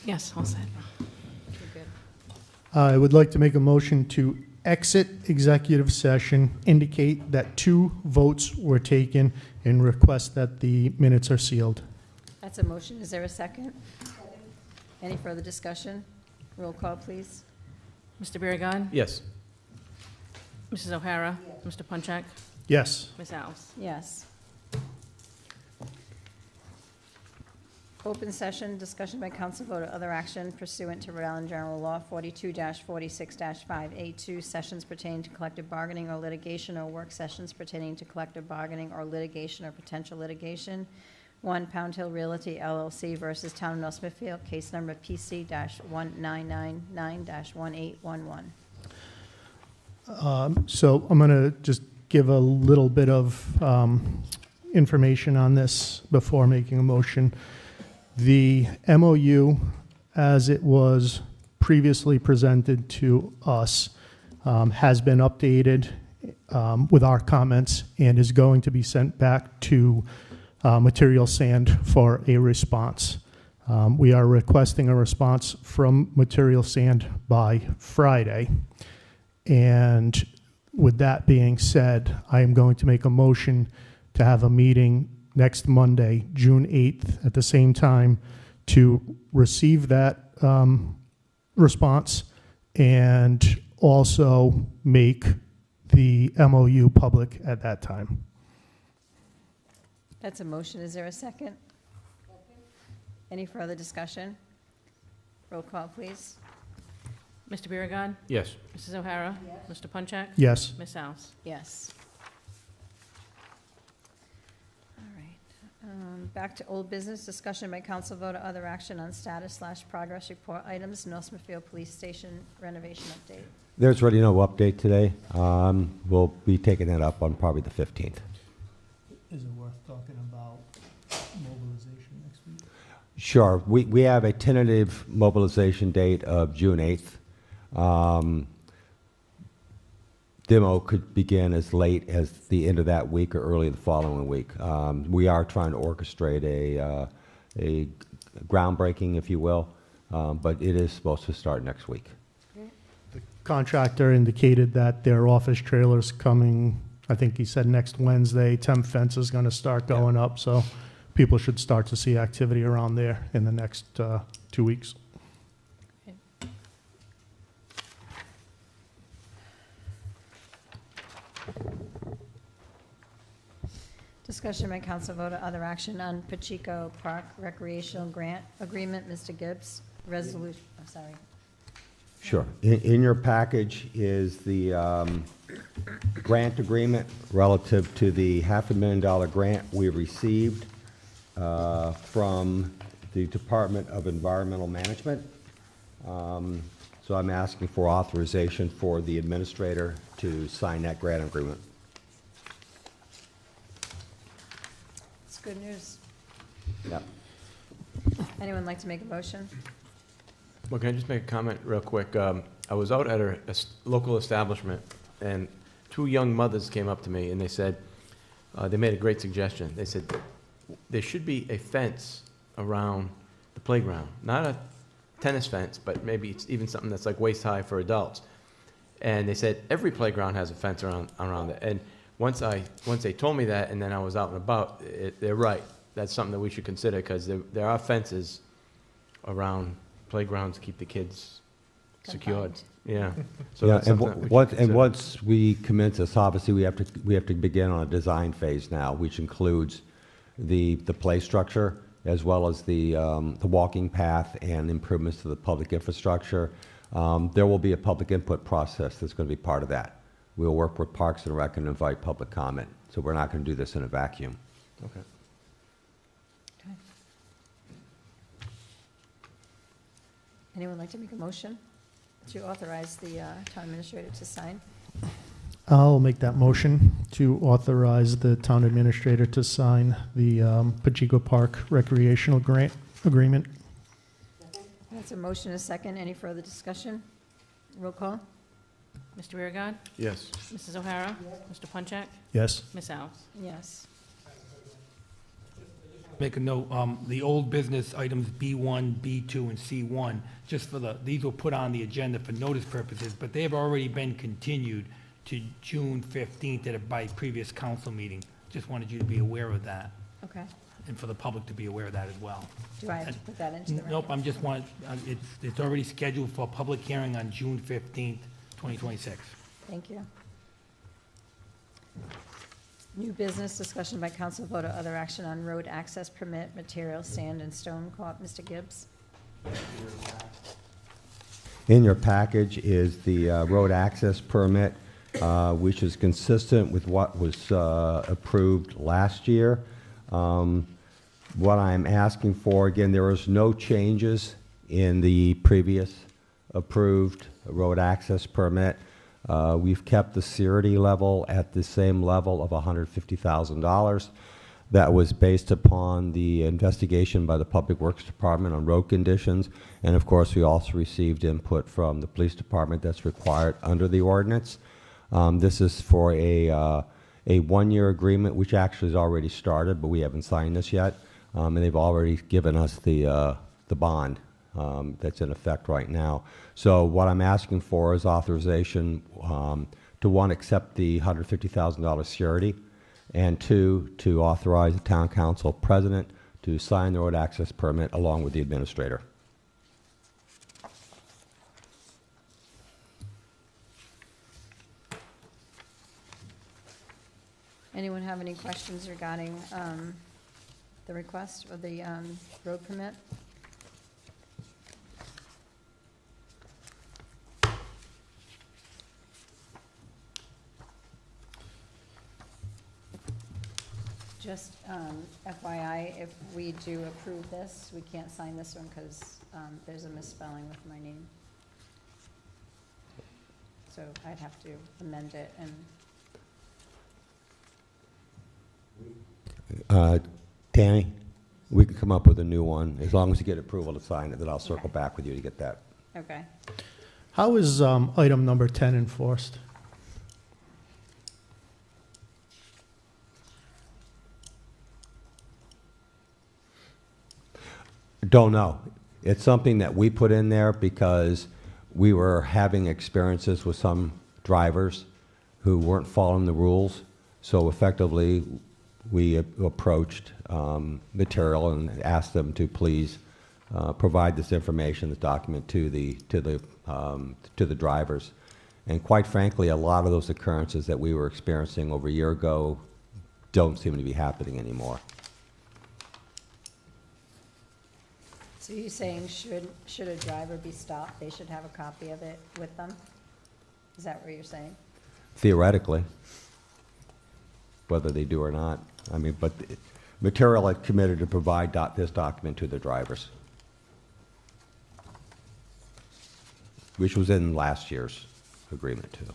Yes, all set. Okay, good. I would like to make a motion to exit executive session, indicate that 2 votes were taken, and request that the minutes are sealed. That's a motion. Is there a second? Any further discussion? Roll call, please. Mr. Biragad. Yes. Mrs. O'Hara. Mr. Punchak. Yes. Ms. Alves. Yes. Open session, discussion by council vote or other action pursuant to Rhode Island General Law 42-46-5A2, sessions pertaining to collective bargaining or litigation, or work sessions pertaining to collective bargaining or litigation or potential litigation. 1 Pound Hill Realty LLC versus Town of North Smithfield, case number PC-1999-1811. So I'm going to just give a little bit of information on this before making a motion. The MOU, as it was previously presented to us, has been updated with our comments and is going to be sent back to Material Sand for a response. We are requesting a response from Material Sand by Friday. And with that being said, I am going to make a motion to have a meeting next Monday, June 8th, at the same time, to receive that response and also make the MOU public at that time. That's a motion. Is there a second? Any further discussion? Roll call, please. Mr. Biragad. Yes. Mrs. O'Hara. Mr. Punchak. Yes. Ms. Alves. Yes. All right. Back to old business, discussion by council vote or other action on status/progress report items, North Smithfield Police Station renovation update. There's really no update today. We'll be taking that up on probably the 15th. Is it worth talking about mobilization next week? Sure. We have a tentative mobilization date of June 8th. Demo could begin as late as the end of that week or early the following week. We are trying to orchestrate a groundbreaking, if you will, but it is supposed to start next week. The contractor indicated that their office trailer's coming, I think he said next Wednesday. Temp fence is going to start going up, so people should start to see activity around there in the next 2 weeks. Discussion by council vote or other action on Pacheco Park Recreational Grant Agreement, Mr. Gibbs, resolution, I'm sorry. Sure. In your package is the grant agreement relative to the $500,000 grant we received from the Department of Environmental Management. So I'm asking for authorization for the administrator to sign that grant agreement. It's good news. Yep. Anyone like to make a motion? Well, can I just make a comment real quick? I was out at a local establishment, and 2 young mothers came up to me, and they said, they made a great suggestion. They said, there should be a fence around the playground. Not a tennis fence, but maybe it's even something that's like waist-high for adults. And they said, every playground has a fence around it. And once they told me that, and then I was out and about, they're right. That's something that we should consider, because there are fences around playgrounds to keep the kids secured. Confined. Yeah. So Yeah, that's and something that we should consider. once we commence this, obviously, we have to begin on a design phase now, which includes the play structure, as well as the walking path and improvements to the public infrastructure. There will be a public input process that's going to be part of that. We'll work with Parks and Rec and invite public comment. So we're not going to do this in a vacuum. Okay. Okay. Anyone like to make a motion to authorize the town administrator to sign? I'll make that motion to authorize the town administrator to sign the Pacheco Park Recreational Grant Agreement. That's a motion, a second. Any further discussion? Roll call? Mr. Biragad. Yes. Mrs. O'Hara. Mr. Punchak. Yes. Ms. Alves. Yes. Make a note, the old business items B1, B2, and C1, just for these were put on the agenda for notice purposes, but they have already been continued to June 15th by previous council meeting. Just wanted you to be aware of that, Okay. and for the public to be aware of that as well. Do I have to put that into the record? Nope, I'm just it's already scheduled for a public hearing on June 15th, 2026. Thank you. New business discussion by council vote or other action on road access permit, material, sand and stone co-op. Mr. Gibbs? In your package is the road access permit, which is consistent with what was approved last year. What I'm asking for, again, there is no changes in the previous approved road access permit. We've kept the surety level at the same level of $150,000. That was based upon the investigation by the Public Works Department on road conditions. And of course, we also received input from the police department that's required under the ordinance. This is for a one-year agreement, which actually has already started, but we haven't signed this yet. And they've already given us the bond that's in effect right now. So what I'm asking for is authorization to, one, accept the $150,000 surety, and two, to authorize the town council president to sign the road access permit along with the administrator. Anyone have any questions regarding the request or the road permit? Just FYI, if we do approve this, we can't sign this one because there's a misspelling with my name. So I'd have to amend it and Tammy, we can come up with a new one. As long as you get approval to sign it, then I'll circle back with you to get that. okay. How is item number 10 enforced? Don't know. It's something that we put in there because we were having experiences with some drivers who weren't following the rules. So effectively, we approached Material and asked them to please provide this information, this document, to the drivers. And quite frankly, a lot of those occurrences that we were experiencing over a year ago don't seem to be happening anymore. So you're saying should a driver be stopped, they should have a copy of it with them? Is that what you're saying? Theoretically, whether they do or not. I mean, but Material had committed to provide this document to the drivers, which was in last year's agreement too.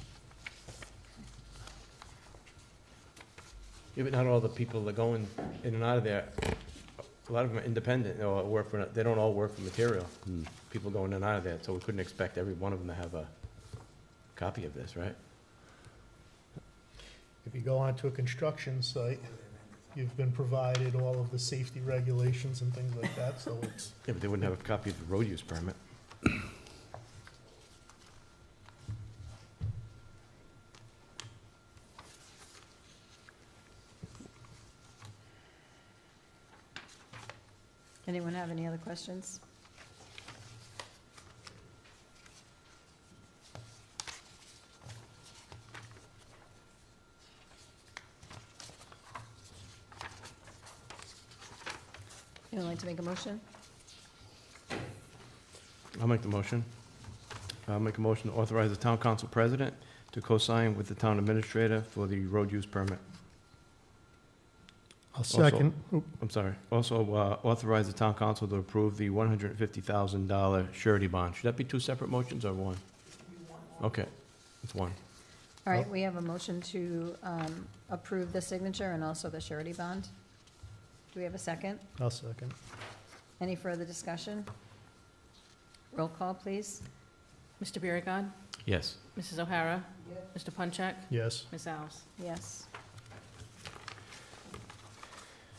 Yeah, but not all the people that go in and out of there, a lot of them are independent, they don't all work for Material. People going in and out of there, so we couldn't expect every one of them to have a copy of this, right? If you go onto a construction site, you've been provided all of the safety regulations and things like that, so it's... Yeah, but they wouldn't have a copy of the road use permit. Anyone have any other questions? Anyone like to make a motion? I'll make the motion. I'll make a motion to authorize the town council president to co-sign with the town administrator for the road use permit. I'll second. I'm sorry. Also, authorize the town council to approve the $150,000 surety bond. Should that be two separate motions or one? Okay, it's one. All right, we have a motion to approve the signature and also the surety bond. Do we have a second? I'll second. Any further discussion? Roll call, please. Mr. Biragad. Yes. Mrs. O'Hara. Mr. Punchak. Yes. Ms. Alves. Yes.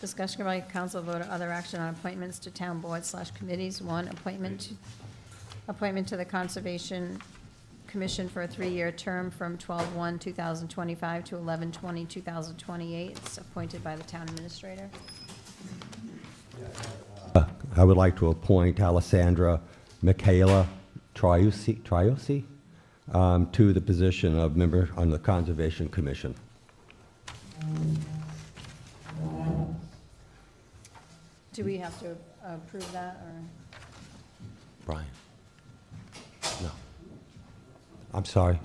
Discussion by council vote or other action on appointments to town boards/committees. 1, appointment to the Conservation Commission for a 3-year term from 12/1/2025 to 11/20/2028. It's appointed by the town administrator. I would like to appoint Alessandra Michaela Triossi to the position of member on the Conservation Commission. Do we have to approve that, or? Brian? No. I'm sorry.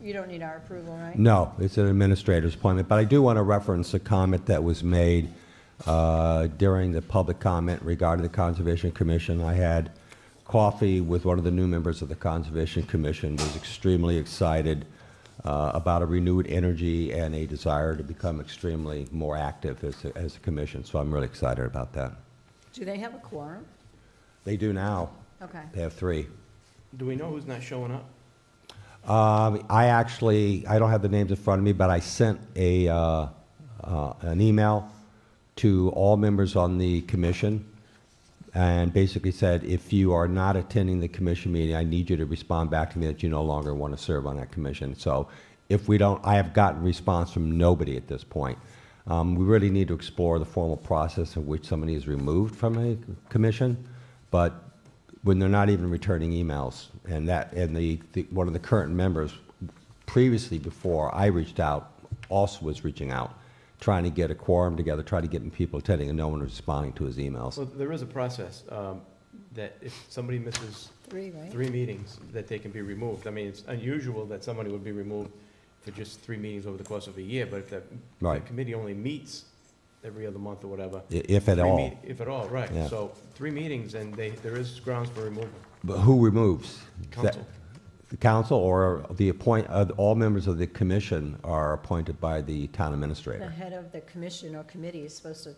You don't need our approval, right? No, it's an administrator's appointment, but I do want to reference a comment that was made during the public comment regarding the Conservation Commission. I had coffee with one of the new members of the Conservation Commission, was extremely excited about a renewed energy and a desire to become extremely more active as a commission, so I'm really excited about that. Do they have a quorum? They do now. Okay. They have 3. Do we know who's not showing up? I don't have the names in front of me, but I sent an email to all members on the commission and basically said, if you are not attending the commission meeting, I need you to respond back to me that you no longer want to serve on that commission. So if we don't, I have gotten response from nobody at this point. We really need to explore the formal process in which somebody is removed from a commission, but when they're not even returning emails, and one of the current members previously, before I reached out, also was reaching out, trying to get a quorum together, trying to get people attending, and no one was responding to his emails. Well, there is a process that if somebody misses 3, right? 3 meetings, that they can be removed. I mean, it's unusual that somebody would be removed for just 3 meetings over the course of a year, but if the Right. committee only meets every other month or whatever. If at all. If at all, right. Yeah. So 3 meetings, and there is grounds for removal. But who removes? Council. The council, or all members of the commission are appointed by the town The administrator? head of the commission or committee is supposed to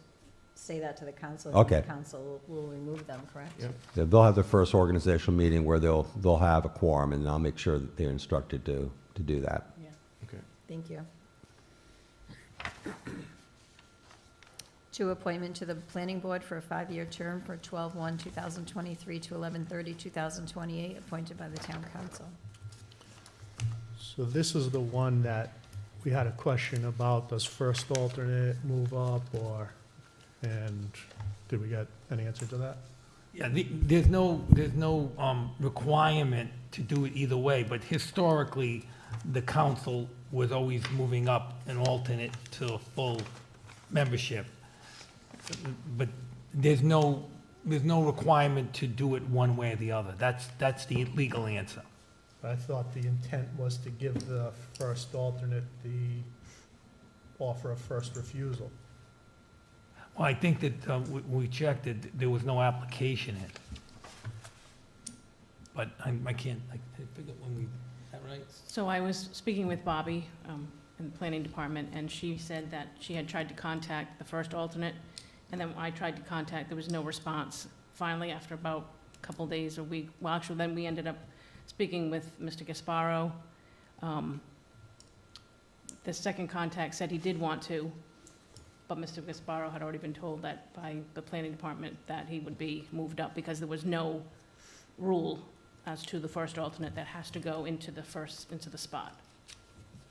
say that to the council. Okay. And the council will remove them, correct? Yep. They'll have their first organizational meeting where they'll have a quorum, and I'll make sure that they're instructed to do that. Yeah, Okay. thank you. 2, appointment to the planning board for a 5-year term for 12/1/2023 to 11/30/2028, appointed by the town council. So this is the one that we had a question about, does first alternate move up, and did we get an answer to that? Yeah, there's no requirement to do it either way, but historically, the council was always moving up an alternate to full membership. But there's no requirement to do it one way or the other. That's the legal answer. I thought the intent was to give the first alternate the offer of first refusal. Well, I think that we checked it, there was no application in. But I can't, I forget when we, is that right? So I was speaking with Bobby in the planning department, and she said that she had tried to contact the first alternate, and then I tried to contact, there was no response. Finally, after about a couple days, a week, well, actually, then we ended up speaking with Mr. Gasparo. The second contact said he did want to, but Mr. Gasparo had already been told that by the planning department that he would be moved up because there was no rule as to the first alternate that has to go into the spot.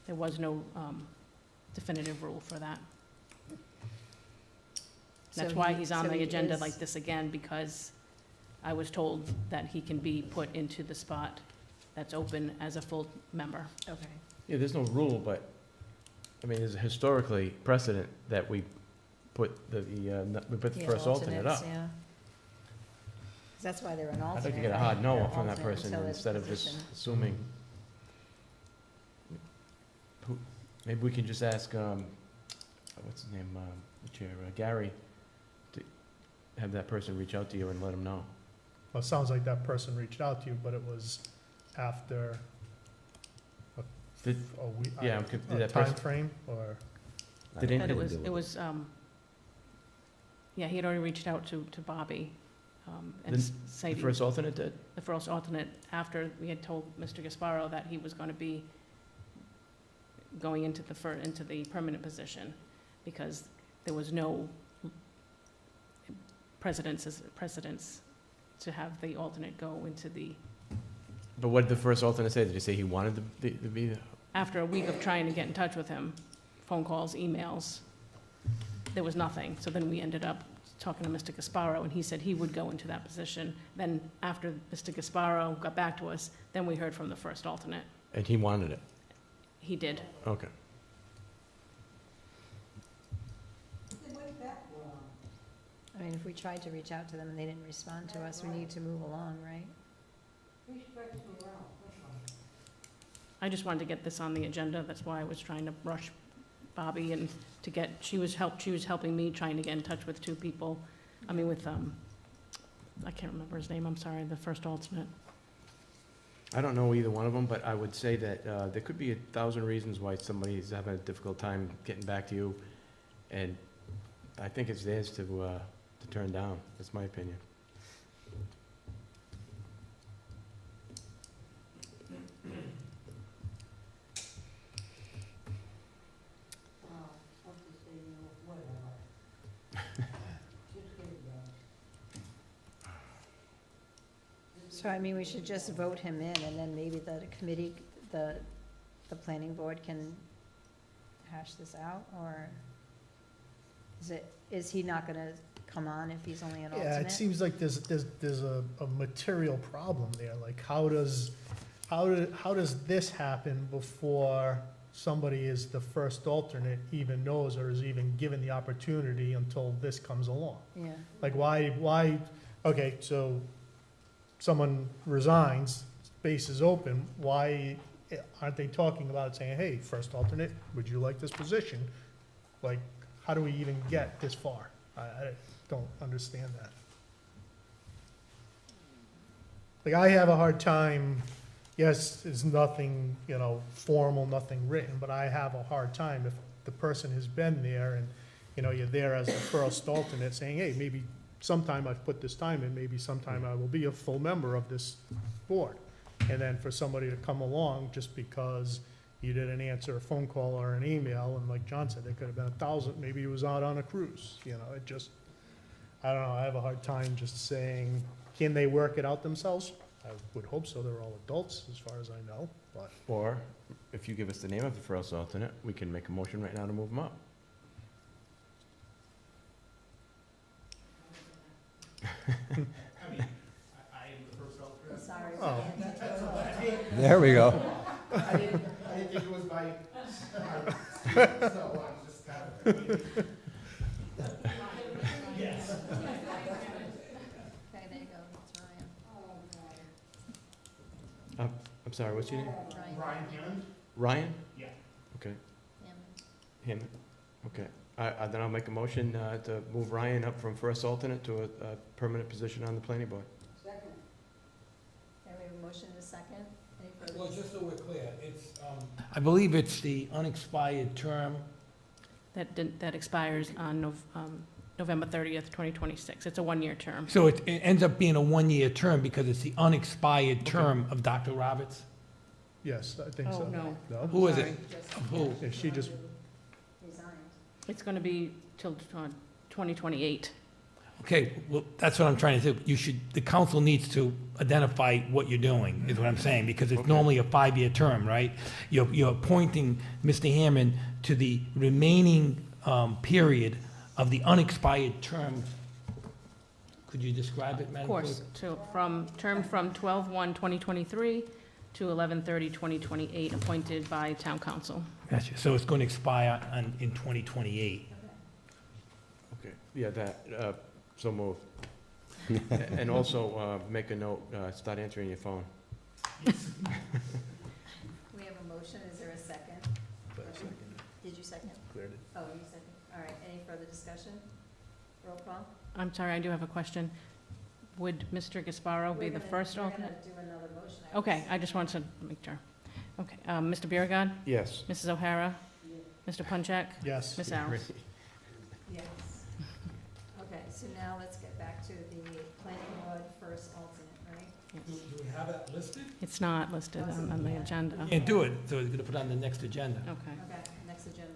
There was no definitive rule for that. That's why he's on the agenda like this again, because I was told that he can be put into the spot that's open as a full member. Okay. Yeah, there's no rule, but, I mean, there's historically precedent that we put the first alternate up. Alternates, yeah. 'Cause that's why they're an alternate. I'd like to get a right? hard no They're from that alternate person until their instead of just position. assuming. Maybe we can just ask, what's his name, the chair, Gary, to have that person reach out to you and let him know. Well, it sounds like that person reached out to you, but it was after Did- a week, yeah, a did that person- timeframe, or? Did But any- it was, yeah, he had already reached out to Bobby, and The citing. first alternate did? The first alternate, after we had told Mr. Gasparo that he was going to be going into the permanent position, because there was no precedence to have the alternate go into the, But what did the first alternate say? Did he say he wanted to be the? after a week of trying to get in touch with him, phone calls, emails, there was nothing. So then we ended up talking to Mr. Gasparo, and he said he would go into that position. Then after Mr. Gasparo got back to us, then we heard from the first alternate. And he wanted it? He did. Okay. I mean, if we tried to reach out to them and they didn't respond to us, we need to move along, right? I just wanted to get this on the agenda. That's why I was trying to rush Bobby and to get, she was helping me trying to get in touch with two people. I mean, with, I can't remember his name, I'm sorry, the first alternate. I don't know either one of them, but I would say that there could be 1,000 reasons why somebody's having a difficult time getting back to you, and I think it's theirs to turn down. That's my opinion. So, I mean, we should just vote him in, and then maybe the committee, the planning board can hash this out, or is he not gonna come on if he's only an alternate? Yeah, it seems like there's a material problem there. Like, how does this happen before somebody is the first alternate even knows or is even given the opportunity until this comes along? Yeah, Like, why, okay, so someone resigns, space is open, why aren't they talking about saying, hey, first alternate, would you like this position? Like, how do we even get this far? I don't understand that. Like, I have a hard time, yes, it's nothing, formal, nothing written, but I have a hard time if the person has been there and, you're there as the first alternate saying, hey, maybe sometime I've put this time in, maybe sometime I will be a full member of this board. And then for somebody to come along just because you didn't answer a phone call or an email, and like John said, there could have been 1,000, maybe he was out on a cruise, it just, I don't know, I have a hard time just saying, can they work it out themselves? I would hope so, they're all adults, as far as I know, but. Or, if you give us the name of the first alternate, we can make a motion right now to move them up. sorry. Oh. There we go. I didn't think it was my, so I just kind of. Yes. Okay, there you go, it's Ryan. I'm sorry, what's your name? Ryan Hammond? Ryan? Yeah. Okay. Hammond. Him, okay. Then I'll make a motion to move Ryan up from first alternate to a permanent position on the planning board. Okay, we have a motion and a second. Any further? Well, just so we're clear, it's, I believe it's the unexpired term. That expires on November 30th, 2026. It's a one-year term. So it ends up being a one-year term because it's the unexpired term of Dr. Roberts? Yes, I think so. Oh, no. No? Who is it? Sorry. Of who? Yeah, she just, Resigned. It's going to be till 2028. Okay, well, that's what I'm trying to do. The council needs to identify what you're doing, is what I'm saying, because it's normally a 5-year term, right? You're appointing Mr. Hammond to the remaining period of the unexpired term. Could you describe it, Madam Of Clerk? course, from 12/1/2023 to 11/30/2028, appointed by town council. Gotcha. So it's going to expire in 2028. Okay, yeah, so moved. And also, make a note, start answering your phone. We have a motion, is there a second? Did you second? Cleared it. Oh, you second, all right, any further discussion? Roll call? I'm sorry, I do have a question. Would Mr. Gasparo be the first alternate? We're gonna do another motion. Okay, I just wanted to make sure. Okay, Mr. Biragad, Yes. Mrs. O'Hara, Mr. Punchak, yes. Ms. Alves. Yes. Okay, so now let's get back to the planning board first alternate, right? Do we have it listed? It's not listed on the agenda. Can't do it, so we're going to put it on the next agenda. Okay. Okay, next agenda.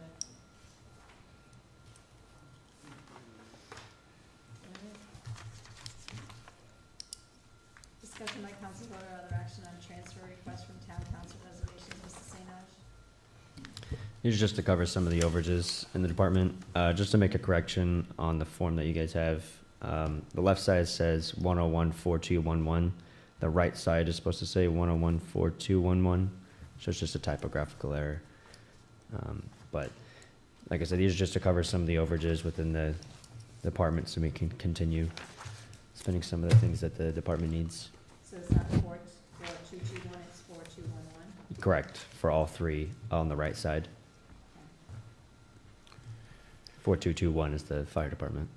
council vote or other action on transfer request from town council reservations. Mr. St. Ange? This is just to cover some of the overages in the department. Just to make a correction on the form that you guys have. The left side says 1014211. The right side is supposed to say 1014211. So it's just a typographical error. But like I said, these are just to cover some of the overages within the department so we can continue spending some of the things that the department needs. So it's not 4221, it's 4211? Correct, for all three on the right side. 4221 is the fire department.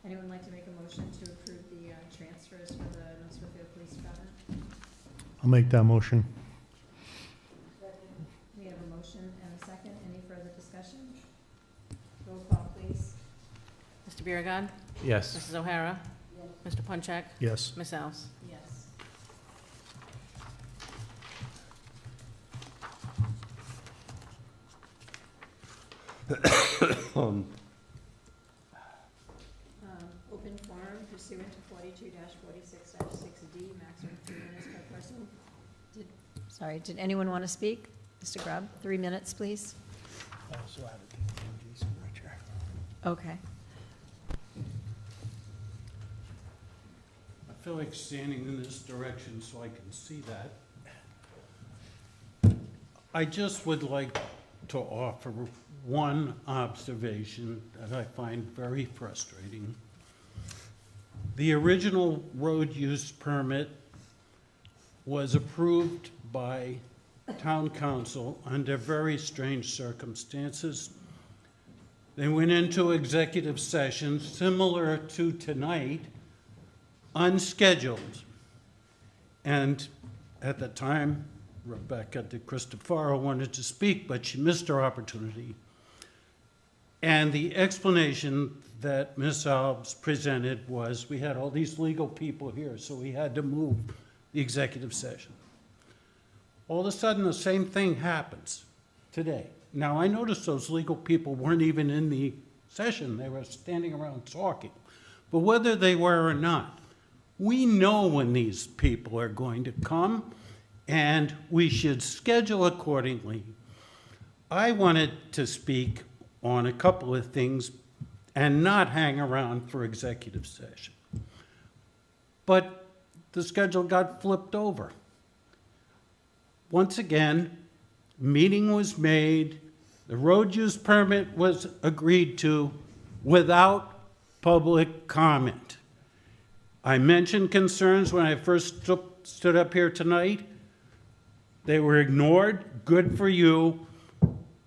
Anyone like to make a motion to approve the transfers for the North Smithfield Police Department? I'll make that motion. We have a motion and a second. Any further discussion? Roll call, please. Mr. Biragad. Yes. Mrs. O'Hara. Mr. Punchak. Yes. Ms. Els. Yes. Open forum pursuant to 42-46-6D, maximum 3 minutes per person. Did anyone want to speak? Mr. Grubb, 3 minutes, please. Okay. I feel like standing in this direction so I can see that. I just would like to offer one observation that I find very frustrating. The original road use permit was approved by town council under very strange circumstances. They went into executive session similar to tonight, unscheduled. And at the time, Rebecca de Cristofaro wanted to speak, but she missed her opportunity. And the explanation that Ms. Alves presented was we had all these legal people here, so we had to move the executive session. All of a sudden, the same thing happens today. Now, I noticed those legal people weren't even in the session. They were standing around talking. But whether they were or not, we know when these people are going to come, and we should schedule accordingly. I wanted to speak on a couple of things and not hang around for executive session. But the schedule got flipped over. Once again, meeting was made, the road use permit was agreed to without public comment. I mentioned concerns when I first stood up here tonight. They were ignored, good for you,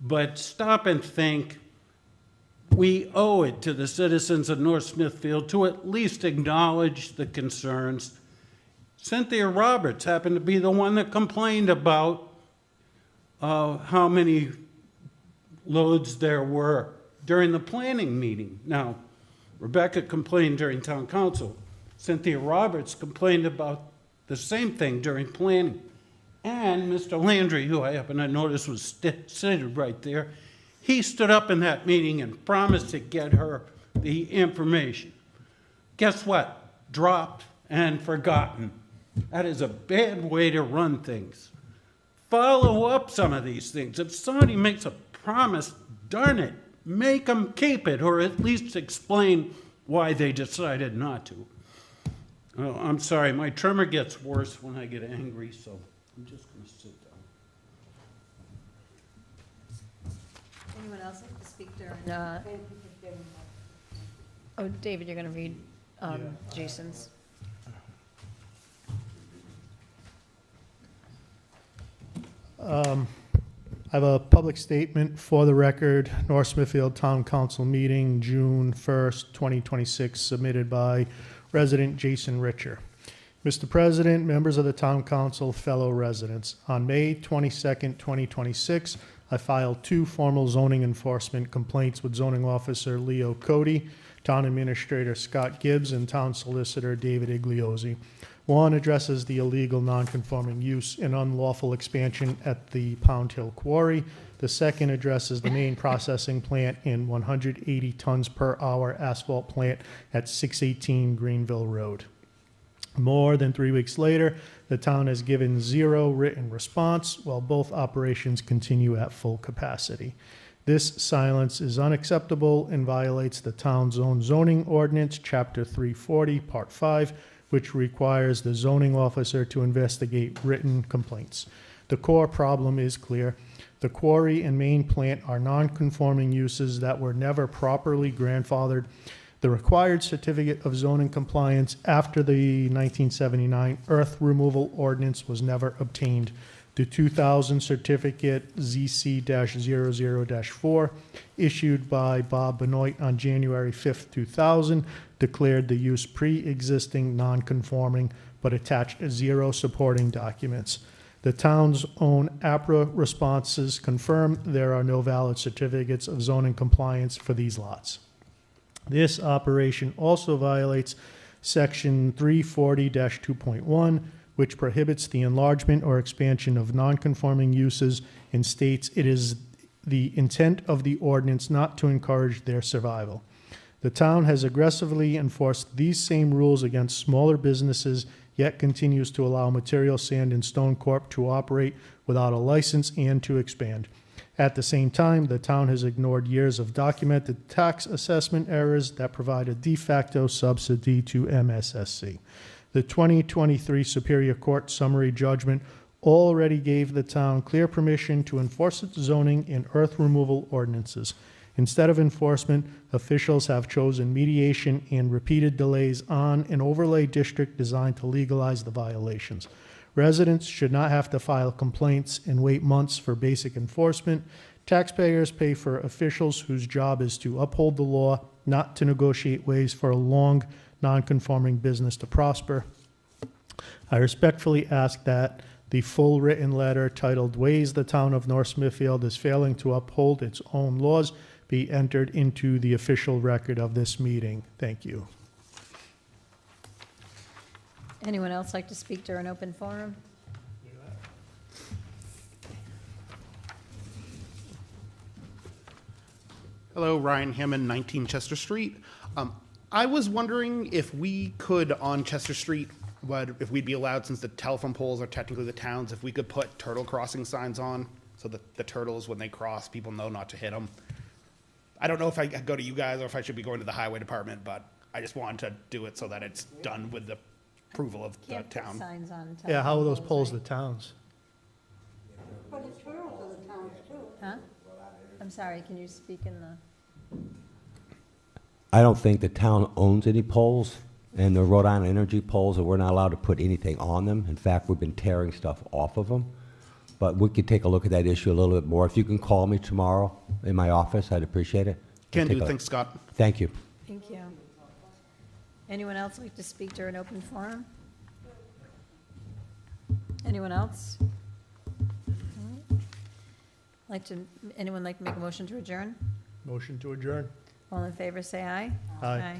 but stop and think. We owe it to the citizens of North Smithfield to at least acknowledge the concerns. Cynthia Roberts happened to be the one that complained about how many loads there were during the planning meeting. Now, Rebecca complained during town council. Cynthia Roberts complained about the same thing during planning. And Mr. Landry, who I happen to notice was seated right there, he stood up in that meeting and promised to get her the information. Guess what? Dropped and forgotten. That is a bad way to run things. Follow up some of these things. If somebody makes a promise, darn it, make them keep it, or at least explain why they decided not to. Oh, I'm sorry, my tremor gets worse when I get angry, so I'm just going to sit down. Anyone else like to speak during? Oh, David, you're going to read Jason's. I have a public statement for the record, North Smithfield Town Council meeting, June 1st, 2026, submitted by resident Jason Richer. Mr. President, members of the Town Council, fellow residents, on May 22nd, 2026, I filed 2 formal zoning enforcement complaints with zoning officer Leo Cote, town administrator Scott Gibbs, and town solicitor David Igliozzi. One addresses the illegal non-conforming use and unlawful expansion at the Pound Hill Quarry. The second addresses the main processing plant and 180 tons per hour asphalt plant at 618 Greenville Road. More than 3 weeks later, the town has given zero written response while both operations continue at full capacity. This silence is unacceptable and violates the town's own zoning ordinance, Chapter 340, Part 5, which requires the zoning officer to investigate written complaints. The core problem is clear. The quarry and main plant are non-conforming uses that were never properly grandfathered. The required certificate of zoning compliance after the 1979 earth removal ordinance was never obtained. The 2000 certificate ZC-00-4 issued by Bob Benoit on January 5th, 2000 declared the use pre-existing non-conforming but attached zero supporting documents. The town's own APRA responses confirm there are no valid certificates of zoning compliance for these lots. This operation also violates Section 340-2.1, which prohibits the enlargement or expansion of nonconforming uses and states it is the intent of the ordinance not to encourage their survival. The town has aggressively enforced these same rules against smaller businesses, yet continues to allow Material Sand and Stone Corp. To operate without a license and to expand. At the same time, the town has ignored years of documented tax assessment errors that provide a de facto subsidy to MSSC. The 2023 Superior Court summary judgment already gave the town clear permission to enforce its zoning and earth removal ordinances. Instead of enforcement, officials have chosen mediation and repeated delays on an overlay district designed to legalize the violations. Residents should not have to file complaints and wait months for basic enforcement. Taxpayers pay for officials whose job is to uphold the law, not to negotiate ways for a long, non-conforming business to prosper. I respectfully ask that the full written letter titled "Ways the Town of North Smithfield is Failing to Uphold Its Own Laws" be entered into the official record of this meeting. Thank you. Anyone else like to speak during open forum? Hello, Ryan Hammond, 19 Chester Street. I was wondering if we could, on Chester Street, if we'd be allowed, since the telephone poles are technically the town's, if we could put turtle crossing signs on so that the turtles, when they cross, people know not to hit them. I don't know if I go to you guys or if I should be going to the highway department, but I just wanted to do it so that it's done with the approval of the Can't put town. signs on Yeah, how are those telephone poles right? the town's? But the turtles are the towns too. Huh? I'm sorry, can you speak in the, I don't think the town owns any poles, and the Rhode Island Energy poles, and we're not allowed to put anything on them. In fact, we've been tearing stuff off of them. But we could take a look at that issue a little bit more. If you can call me tomorrow in my office, I'd appreciate it. Can Take do. a- Thanks, Scott. Thank you. thank you. Anyone else like to speak during open forum? Anyone else? Anyone like to make a motion to adjourn? Motion to adjourn. All in favor, say aye. Aye.